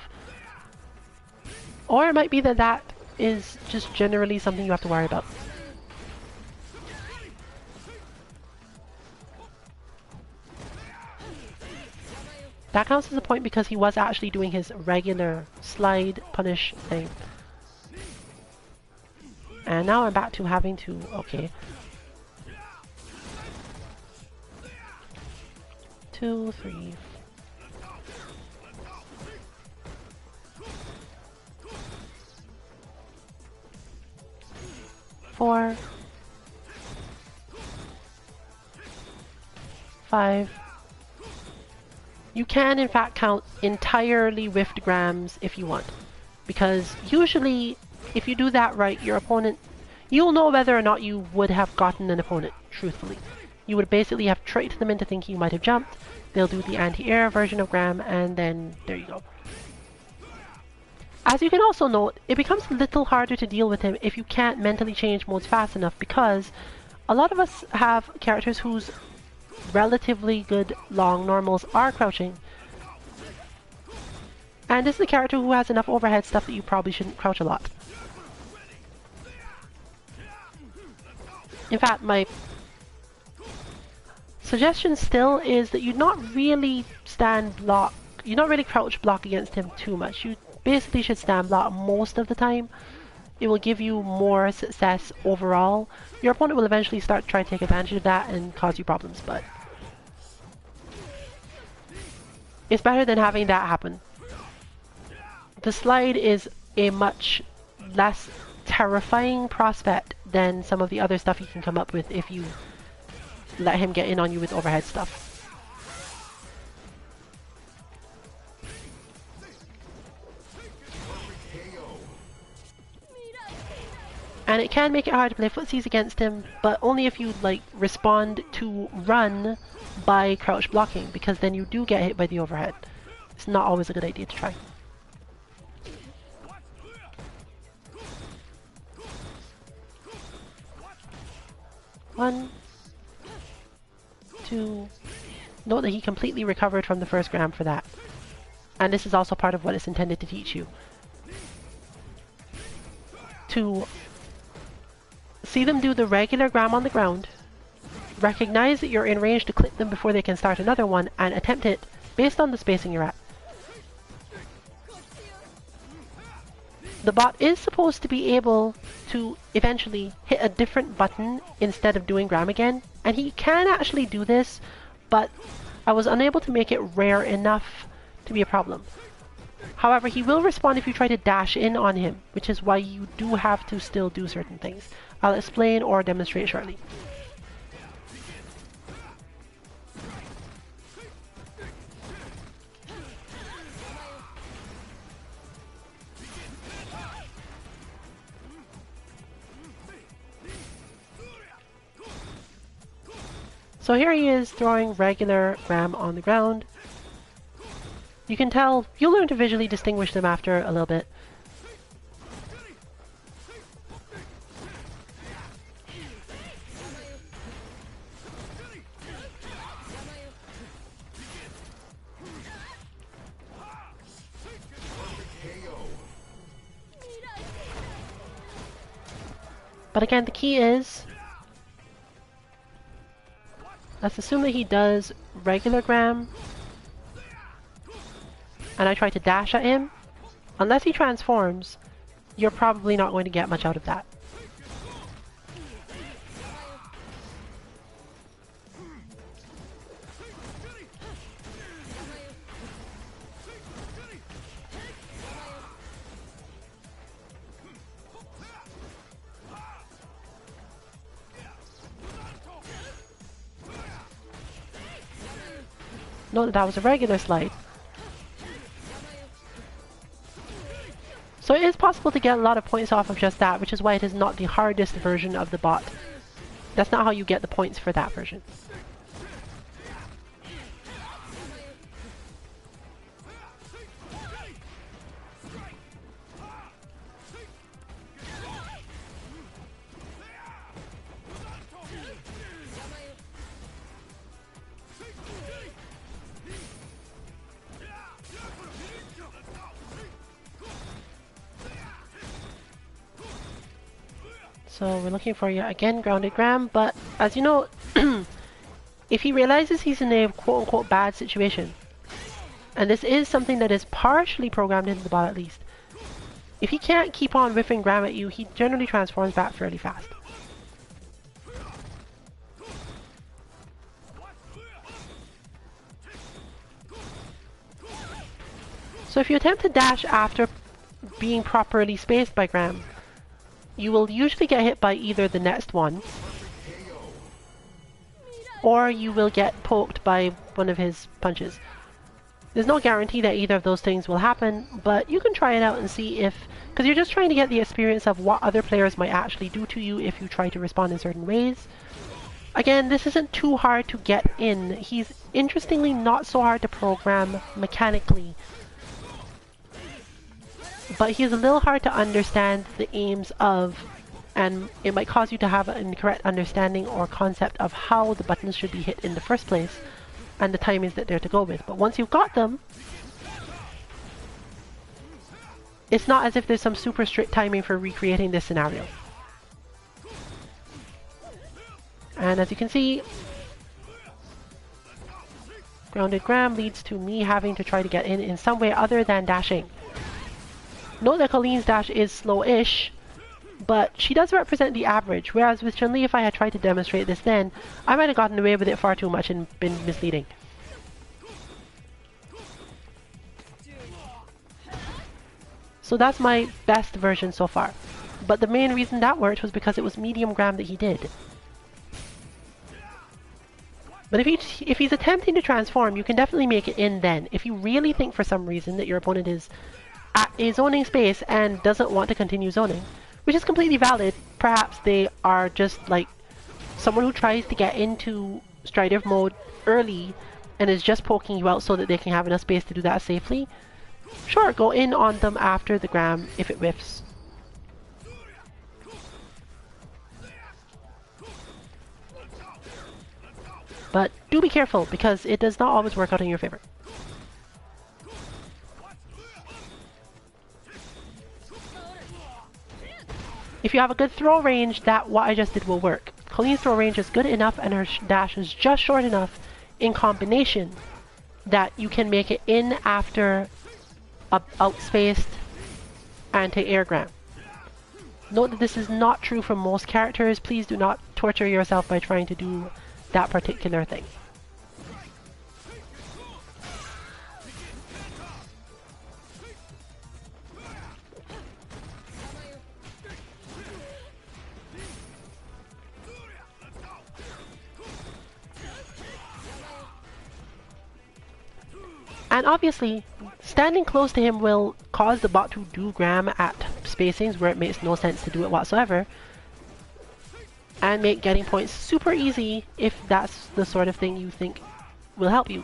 Speaker 1: Or it might be that that is just generally something you have to worry about. That counts as a point because he was actually doing his regular slide punish thing. And now I'm back to having to, okay. 2, 3, 4, 5. You can in fact count entirely whiffed Grahams if you want. Because usually if you do that right, your opponent, you'll know whether or not you would have gotten an opponent, truthfully. You would basically have tricked them into thinking you might have jumped. They'll do the anti-air version of Graham, and then there you go. As you can also note, it becomes a little harder to deal with him if you can't mentally change modes fast enough, because a lot of us have characters whose relatively good long normals are crouching. And this is a character who has enough overhead stuff that you probably shouldn't crouch a lot. In fact, my suggestion still is that you not really crouch block against him too much. You basically should stand block most of the time. It will give you more success overall. Your opponent will eventually start trying to take advantage of that and cause you problems, but it's better than having that happen. The slide is a much less terrifying prospect than some of the other stuff you can come up with if you let him get in on you with overhead stuff. And it can make it hard to play footsies against him, but only if you like respond to run by crouch blocking, because then you do get hit by the overhead. It's not always a good idea to try. One, 2. Note that he completely recovered from the first Graham for that. And this is also part of what it's intended to teach you. To see them do the regular Graham on the ground, recognize that you're in range to clip them before they can start another one, and attempt it based on the spacing you're at. The bot is supposed to be able to eventually hit a different button instead of doing Graham again, and he can actually do this, but I was unable to make it rare enough to be a problem. However, he will respond if you try to dash in on him, which is why you do have to still do certain things. I'll explain or demonstrate shortly. So here he is throwing regular Graham on the ground. You can tell, you'll learn to visually distinguish them after a little bit. But again, the key is, let's assume that he does regular Gram, and I try to dash at him. Unless he transforms, you're probably not going to get much out of that. Note that that was a regular slide. So it is possible to get a lot of points off of just that, which is why it is not the hardest version of the bot. That's not how you get the points for that version. So we're looking for, yet again, grounded Gram, but as you know, if he realizes he's in a quote-unquote bad situation, and this is something that is partially programmed into the bot at least, if he can't keep on whiffing Gram at you, he generally transforms back fairly fast. So if you attempt to dash after being properly spaced by Gram, you will usually get hit by either the next one, or you will get poked by one of his punches. There's no guarantee that either of those things will happen, but you can try it out and see if, because you're just trying to get the experience of what other players might actually do to you if you try to respond in certain ways. Again, this isn't too hard to get in. He's interestingly not so hard to program mechanically, but he's a little hard to understand the aims of, and it might cause you to have an incorrect understanding or concept of how the buttons should be hit in the first place and the timings that they're to go with. But once you've got them, it's not as if there's some super strict timing for recreating this scenario. And as you can see, grounded Gram leads to me having to try to get in some way other than dashing. Note that Colleen's dash is slow-ish, but she does represent the average, whereas with Chun-Li, if I had tried to demonstrate this then, I might have gotten away with it far too much and been misleading. So that's my best version so far. But the main reason that worked was because it was medium Gram that he did. But if he's attempting to transform, you can definitely make it in then. If you really think for some reason that your opponent is at a zoning space and doesn't want to continue zoning, which is completely valid. Perhaps they are just like someone who tries to get into Strider mode early and is just poking you out so that they can have enough space to do that safely. Sure, go in on them after the Gram if it whiffs. But do be careful, because it does not always work out in your favor. If you have a good throw range, that what I just did will work. Colleen's throw range is good enough and her dash is just short enough in combination that you can make it in after a outspaced anti-air Gram. Note that this is not true for most characters. Please do not torture yourself by trying to do that particular thing. And obviously, standing close to him will cause the bot to do Gram at spacings where it makes no sense to do it whatsoever, and make getting points super easy if that's the sort of thing you think will help you.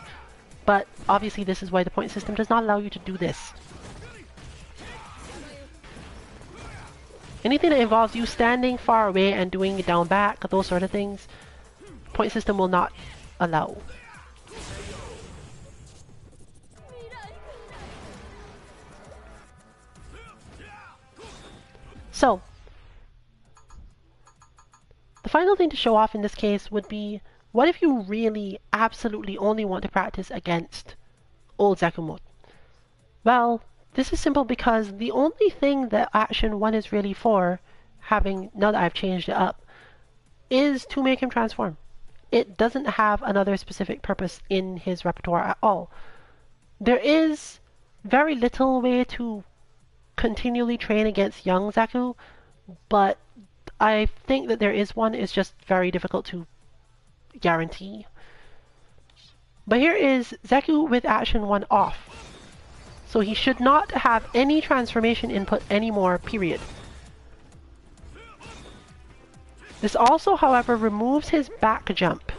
Speaker 1: But obviously this is why the point system does not allow you to do this. Anything that involves you standing far away and doing it down back, those sort of things, point system will not allow. So, final thing to show off in this case would be, what if you really absolutely only want to practice against old Zekubot? Well, this is simple because the only thing that Action 1 is really for, now that I've changed it up, is to make him transform. It doesn't have another specific purpose in his repertoire at all. There is very little way to continually train against young Zeku, but I think that there is one. It's just very difficult to guarantee. But here is Zeku with Action 1 off. So he should not have any transformation input anymore, period. This also, however, removes his back jump.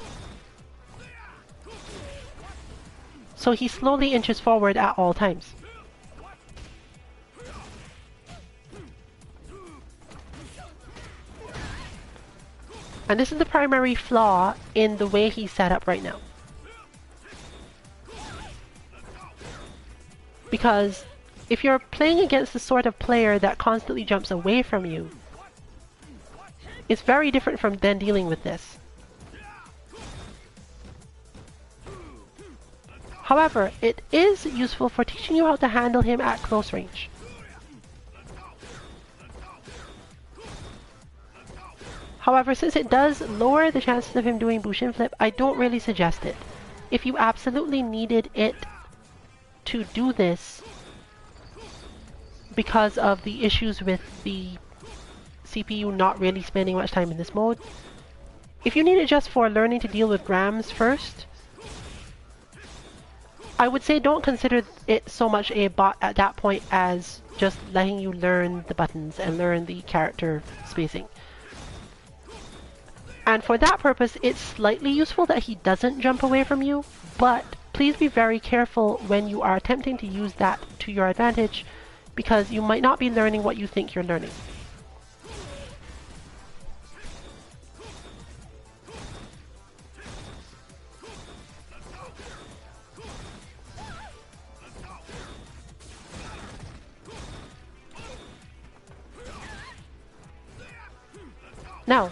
Speaker 1: So he slowly inches forward at all times. And this is the primary flaw in the way he's set up right now. Because if you're playing against the sort of player that constantly jumps away from you, it's very different from then dealing with this. However, it is useful for teaching you how to handle him at close range. However, since it does lower the chances of him doing Bushin Flip, I don't really suggest it. If you absolutely needed it to do this because of the issues with the CPU not really spending much time in this mode, if you need it just for learning to deal with grams first, I would say don't consider it so much a bot at that point as just letting you learn the buttons and learn the character spacing. And for that purpose, it's slightly useful that he doesn't jump away from you, but please be very careful when you are attempting to use that to your advantage, because you might not be learning what you think you're learning. Now,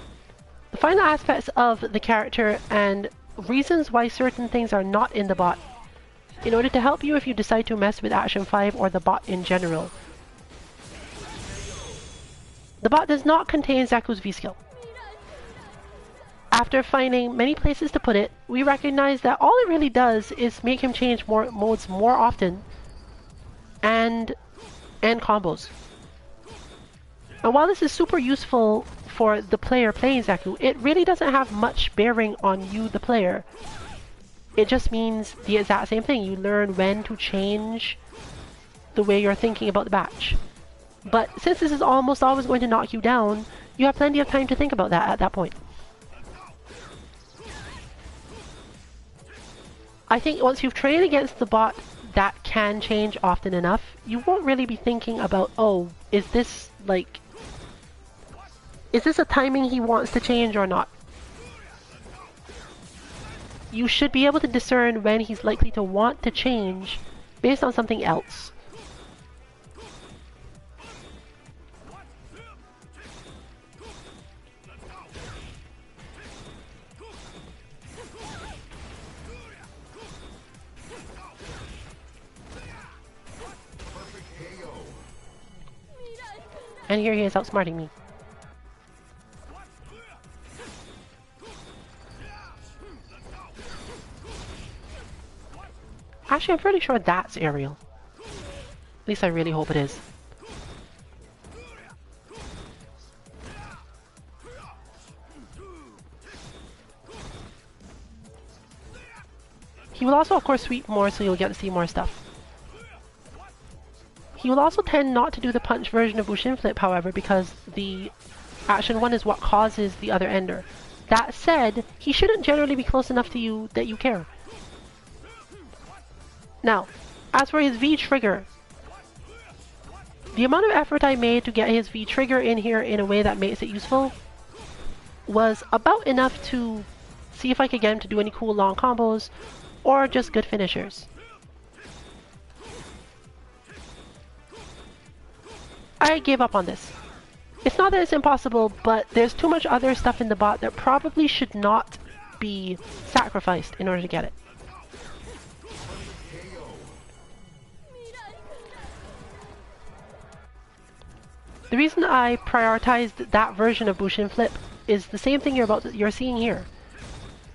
Speaker 1: the final aspects of the character and reasons why certain things are not in the bot, in order to help you if you decide to mess with Action 5 or the bot in general. The bot does not contain Zeku's V-skill. After finding many places to put it, we recognize that all it really does is make him change modes more often and combos. And while this is super useful for the player playing Zeku, it really doesn't have much bearing on you, the player. It just means the exact same thing. You learn when to change the way you're thinking about the batch. But since this is almost always going to knock you down, you have plenty of time to think about that at that point. I think once you've trained against the bot that can change often enough, you won't really be thinking about, oh, is this a timing he wants to change or not? You should be able to discern when he's likely to want to change based on something else. And here he is outsmarting me. Actually, I'm pretty sure that's Ariel. At least I really hope it is. He will also, of course, sweep more, so you'll get to see more stuff. He will also tend not to do the punch version of Bushin Flip, however, because the Action 1 is what causes the other ender. That said, he shouldn't generally be close enough to you that you care. Now, as for his V trigger, the amount of effort I made to get his V trigger in here in a way that makes it useful was about enough to see if I could get him to do any cool long combos or just good finishers. I gave up on this. It's not that it's impossible, but there's too much other stuff in the bot that probably should not be sacrificed in order to get it. The reason I prioritized that version of Bushin Flip is the same thing you're seeing here.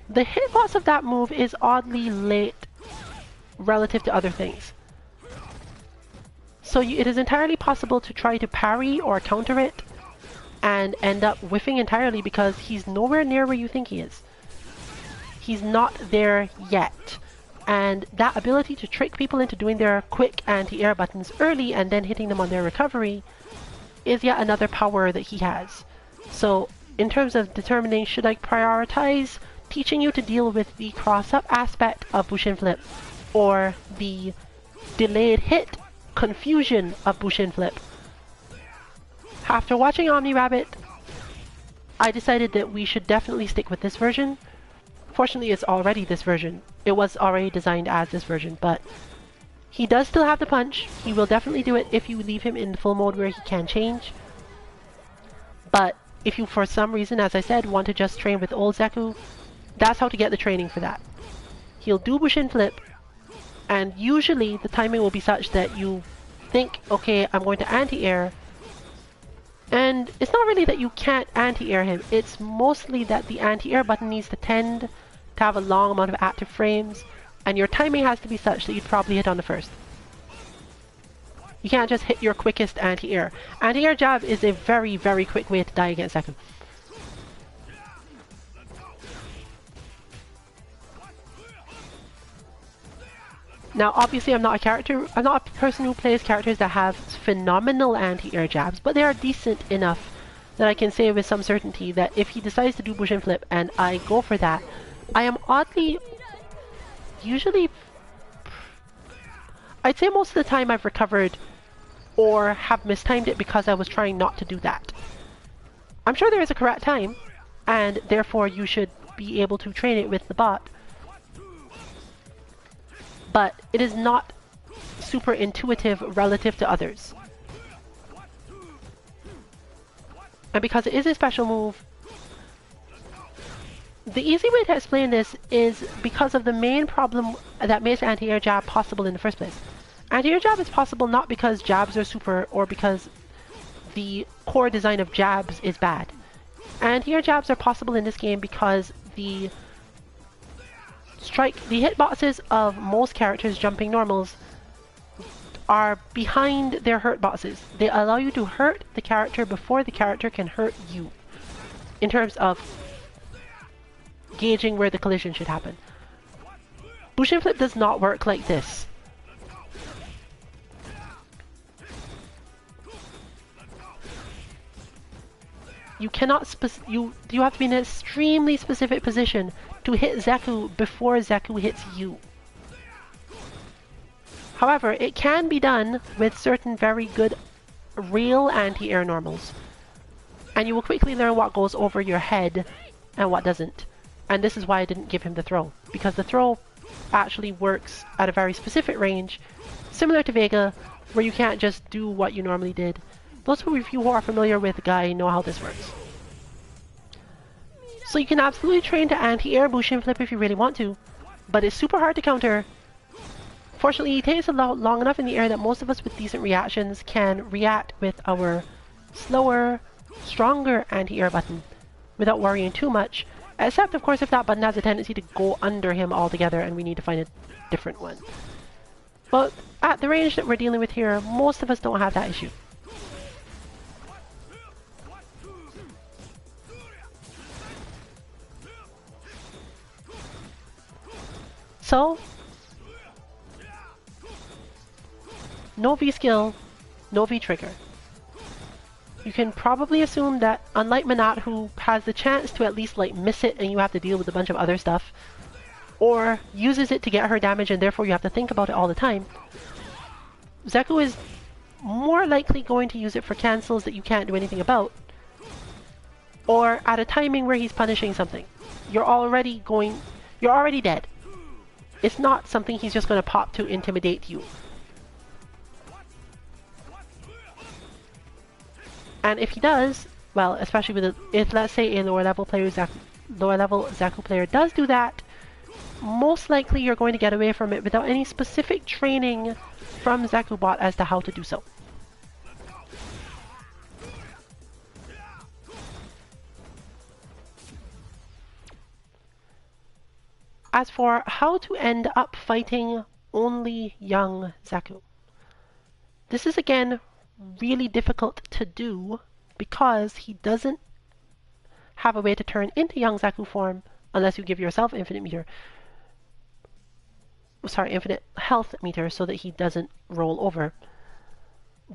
Speaker 1: The hitbox of that move is oddly late relative to other things. So it is entirely possible to try to parry or counter it and end up whiffing entirely because he's nowhere near where you think he is. He's not there yet. And that ability to trick people into doing their quick anti-air buttons early and then hitting them on their recovery is yet another power that he has. So in terms of determining should I prioritize teaching you to deal with the cross-up aspect of Bushin Flip or the delayed hit confusion of Bushin Flip, after watching Omni Rabbit, I decided that we should definitely stick with this version. Fortunately, it's already this version. It was already designed as this version, but he does still have the punch. He will definitely do it if you leave him in full mode where he can change. But if you, for some reason, as I said, want to just train with old Zeku, that's how to get the training for that. He'll do Bushin Flip, and usually the timing will be such that you think, okay, I'm going to anti-air, and it's not really that you can't anti-air him, it's mostly that the anti-air button needs to tend to have a long amount of active frames, and your timing has to be such that you'd probably hit on the first. You can't just hit your quickest anti-air. Anti-air jab is a very, very quick way to die against Zeku. Now, obviously, I'm not a person who plays characters that have phenomenal anti-air jabs, but they are decent enough that I can say with some certainty that if he decides to do Bushin Flip and I go for that, I am oddly, usually, I'd say most of the time I've recovered or have mistimed it because I was trying not to do that. I'm sure there is a correct time, and therefore you should be able to train it with the bot. But it is not super intuitive relative to others. And because it is a special move, the easy way to explain this is because of the main problem that makes anti-air jab possible in the first place. Anti-air jab is possible not because jabs are super or because the core design of jabs is bad. Anti-air jabs are possible in this game because the hitboxes of most characters jumping normals are behind their hurt boxes. They allow you to hurt the character before the character can hurt you, in terms of gauging where the collision should happen. Bushin Flip does not work like this. You cannot you have to be in an extremely specific position to hit Zeku before Zeku hits you. However, it can be done with certain very good real anti-air normals. And you will quickly learn what goes over your head and what doesn't. And this is why I didn't give him the throw, because the throw actually works at a very specific range, similar to Vega, where you can't just do what you normally did. Those of you who are familiar with Guy know how this works. So you can absolutely train to anti-air Bushin Flip if you really want to, but it's super hard to counter. Fortunately, he takes long enough in the air that most of us with decent reactions can react with our slower, stronger anti-air button without worrying too much, except of course if that button has a tendency to go under him altogether and we need to find a different one. But at the range that we're dealing with here, most of us don't have that issue. So, no V-skill, no V-trigger. You can probably assume that, unlike Manat, who has the chance to at least like miss it and you have to deal with a bunch of other stuff, or uses it to get her damage and therefore you have to think about it all the time, Zeku is more likely going to use it for cancels that you can't do anything about, or at a timing where he's punishing something. You're already dead. It's not something he's just going to pop to intimidate you. And if he does, well, especially with if let's say a lower level Zeku player does do that, most likely you're going to get away from it without any specific training from Zekubot as to how to do so. As for how to end up fighting only young Zeku, this is again really difficult to do because he doesn't have a way to turn into young Zeku form unless you give yourself infinite health meter so that he doesn't roll over.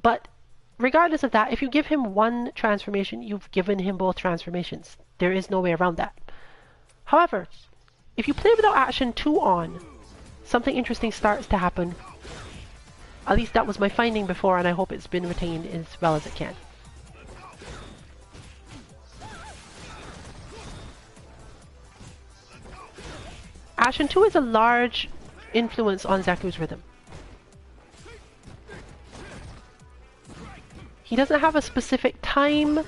Speaker 1: But regardless of that, if you give him one transformation, you've given him both transformations. There is no way around that. However, if you play without action 2 on, something interesting starts to happen. At least that was my finding before, and I hope it's been retained as well as it can. Action 2 is a large influence on Zeku's rhythm. He doesn't have a specific time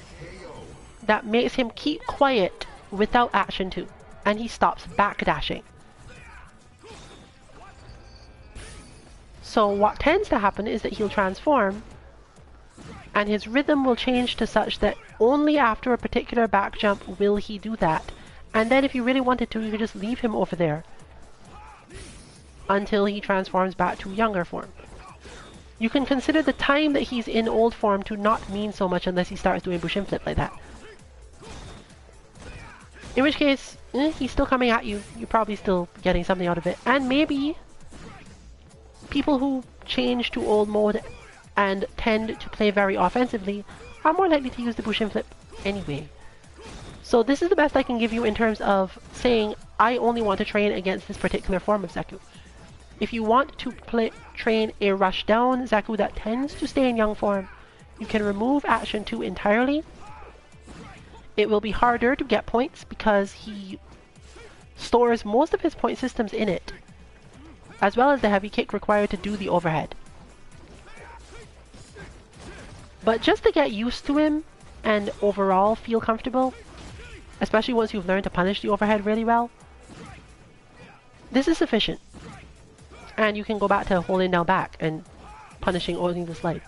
Speaker 1: that makes him keep quiet without action 2, and he stops backdashing. So what tends to happen is that he'll transform, and his rhythm will change to such that only after a particular back jump will he do that. And then if you really wanted to, you could just leave him over there until he transforms back to younger form. You can consider the time that he's in old form to not mean so much unless he starts doing Bushin Flip like that. In which case, he's still coming at you. You're probably still getting something out of it. And maybe people who change to old mode and tend to play very offensively are more likely to use the Bushin Flip anyway. So this is the best I can give you in terms of saying, I only want to train against this particular form of Zeku. If you want to train a rush down Zeku that tends to stay in young form, you can remove action 2 entirely. It will be harder to get points because he stores most of his point systems in it, as well as the heavy kick required to do the overhead. But just to get used to him and overall feel comfortable, especially once you've learned to punish the overhead really well, this is sufficient. And you can go back to holding down back and punishing only the slide.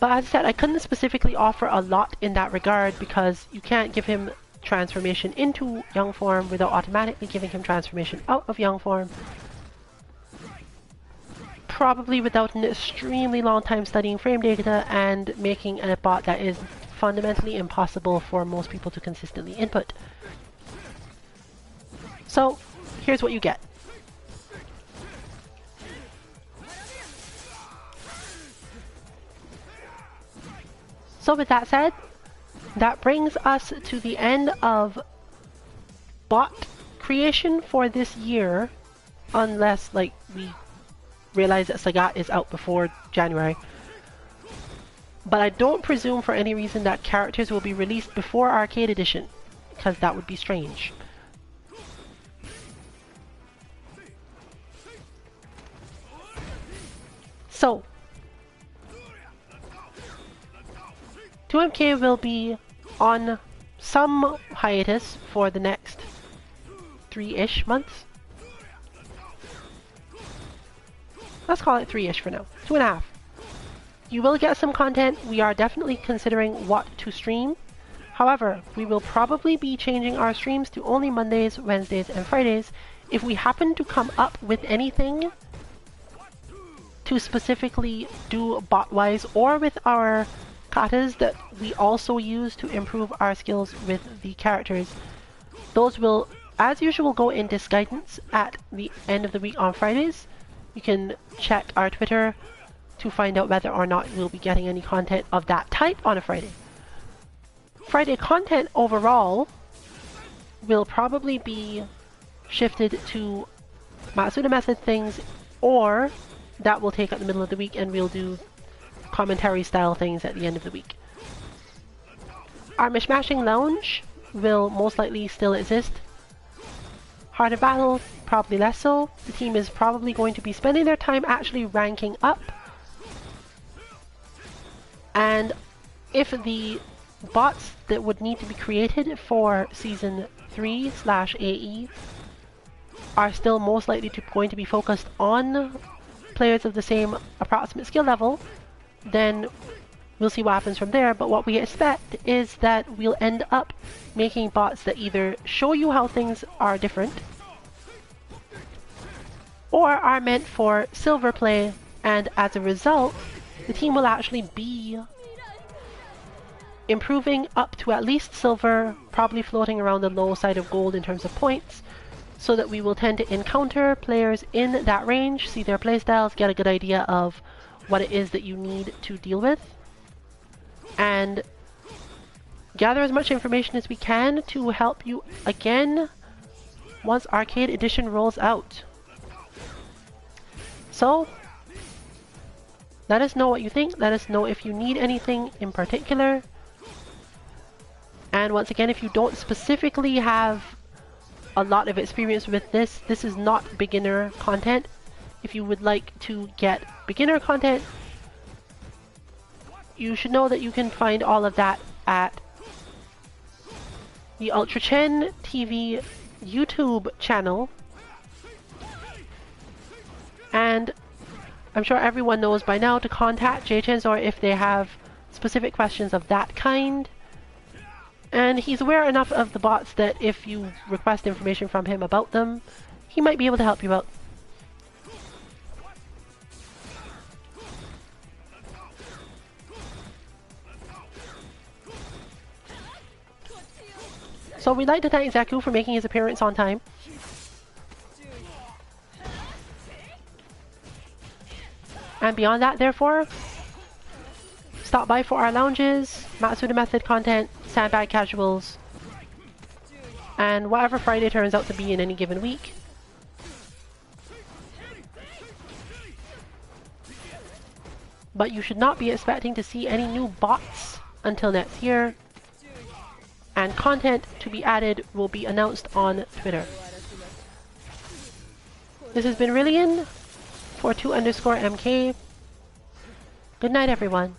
Speaker 1: But as I said, I couldn't specifically offer a lot in that regard because you can't give him transformation into young form without automatically giving him transformation out of young form. Probably without an extremely long time studying frame data and making a bot that is fundamentally impossible for most people to consistently input. So, here's what you get. So with that said, that brings us to the end of bot creation for this year, unless we realize that Sagat is out before January. But I don't presume for any reason that characters will be released before Arcade Edition, because that would be strange. So, 2MK will be on some hiatus for the next 3-ish months. Let's call it 3-ish for now. 2.5. You will get some content. We are definitely considering what to stream. However, we will probably be changing our streams to only Mondays, Wednesdays, and Fridays. If we happen to come up with anything to specifically do bot-wise, or with our katas that we also use to improve our skills with the characters, those will, as usual, go in disc guidance at the end of the week on Fridays. You can check our Twitter to find out whether or not we'll be getting any content of that type on a Friday. Friday content overall will probably be shifted to Matsuda Method things, or that will take up the middle of the week and we'll do commentary style things at the end of the week. Our Mishmashing Lounge will most likely still exist. Heart of Battle, probably less so. The team is probably going to be spending their time actually ranking up And if the bots that would need to be created for Season 3/AE are still most likely going to be focused on players of the same approximate skill level, then we'll see what happens from there. But what we expect is that we'll end up making bots that either show you how things are different or are meant for silver play, and as a result, the team will actually be improving up to at least silver, probably floating around the low side of gold in terms of points, so that we will tend to encounter players in that range, see their playstyles, get a good idea of what it is that you need to deal with, and gather as much information as we can to help you again once Arcade Edition rolls out. So, let us know what you think, let us know if you need anything in particular. And once again, if you don't specifically have a lot of experience with this, this is not beginner content. If you would like to get beginner content, you should know that you can find all of that at the Ultra Chen TV YouTube channel. And I'm sure everyone knows by now to contact JChenzor if they have specific questions of that kind. And he's aware enough of the bots that if you request information from him about them, he might be able to help you out. So we'd like to thank Zeku for making his appearance on time. And beyond that, therefore, stop by for our lounges, Matsuda Method content, Sandbag casuals, and whatever Friday turns out to be in any given week. But you should not be expecting to see any new bots until next year, and content to be added will be announced on Twitter. This has been Rillian for 2_MK. Good night, everyone.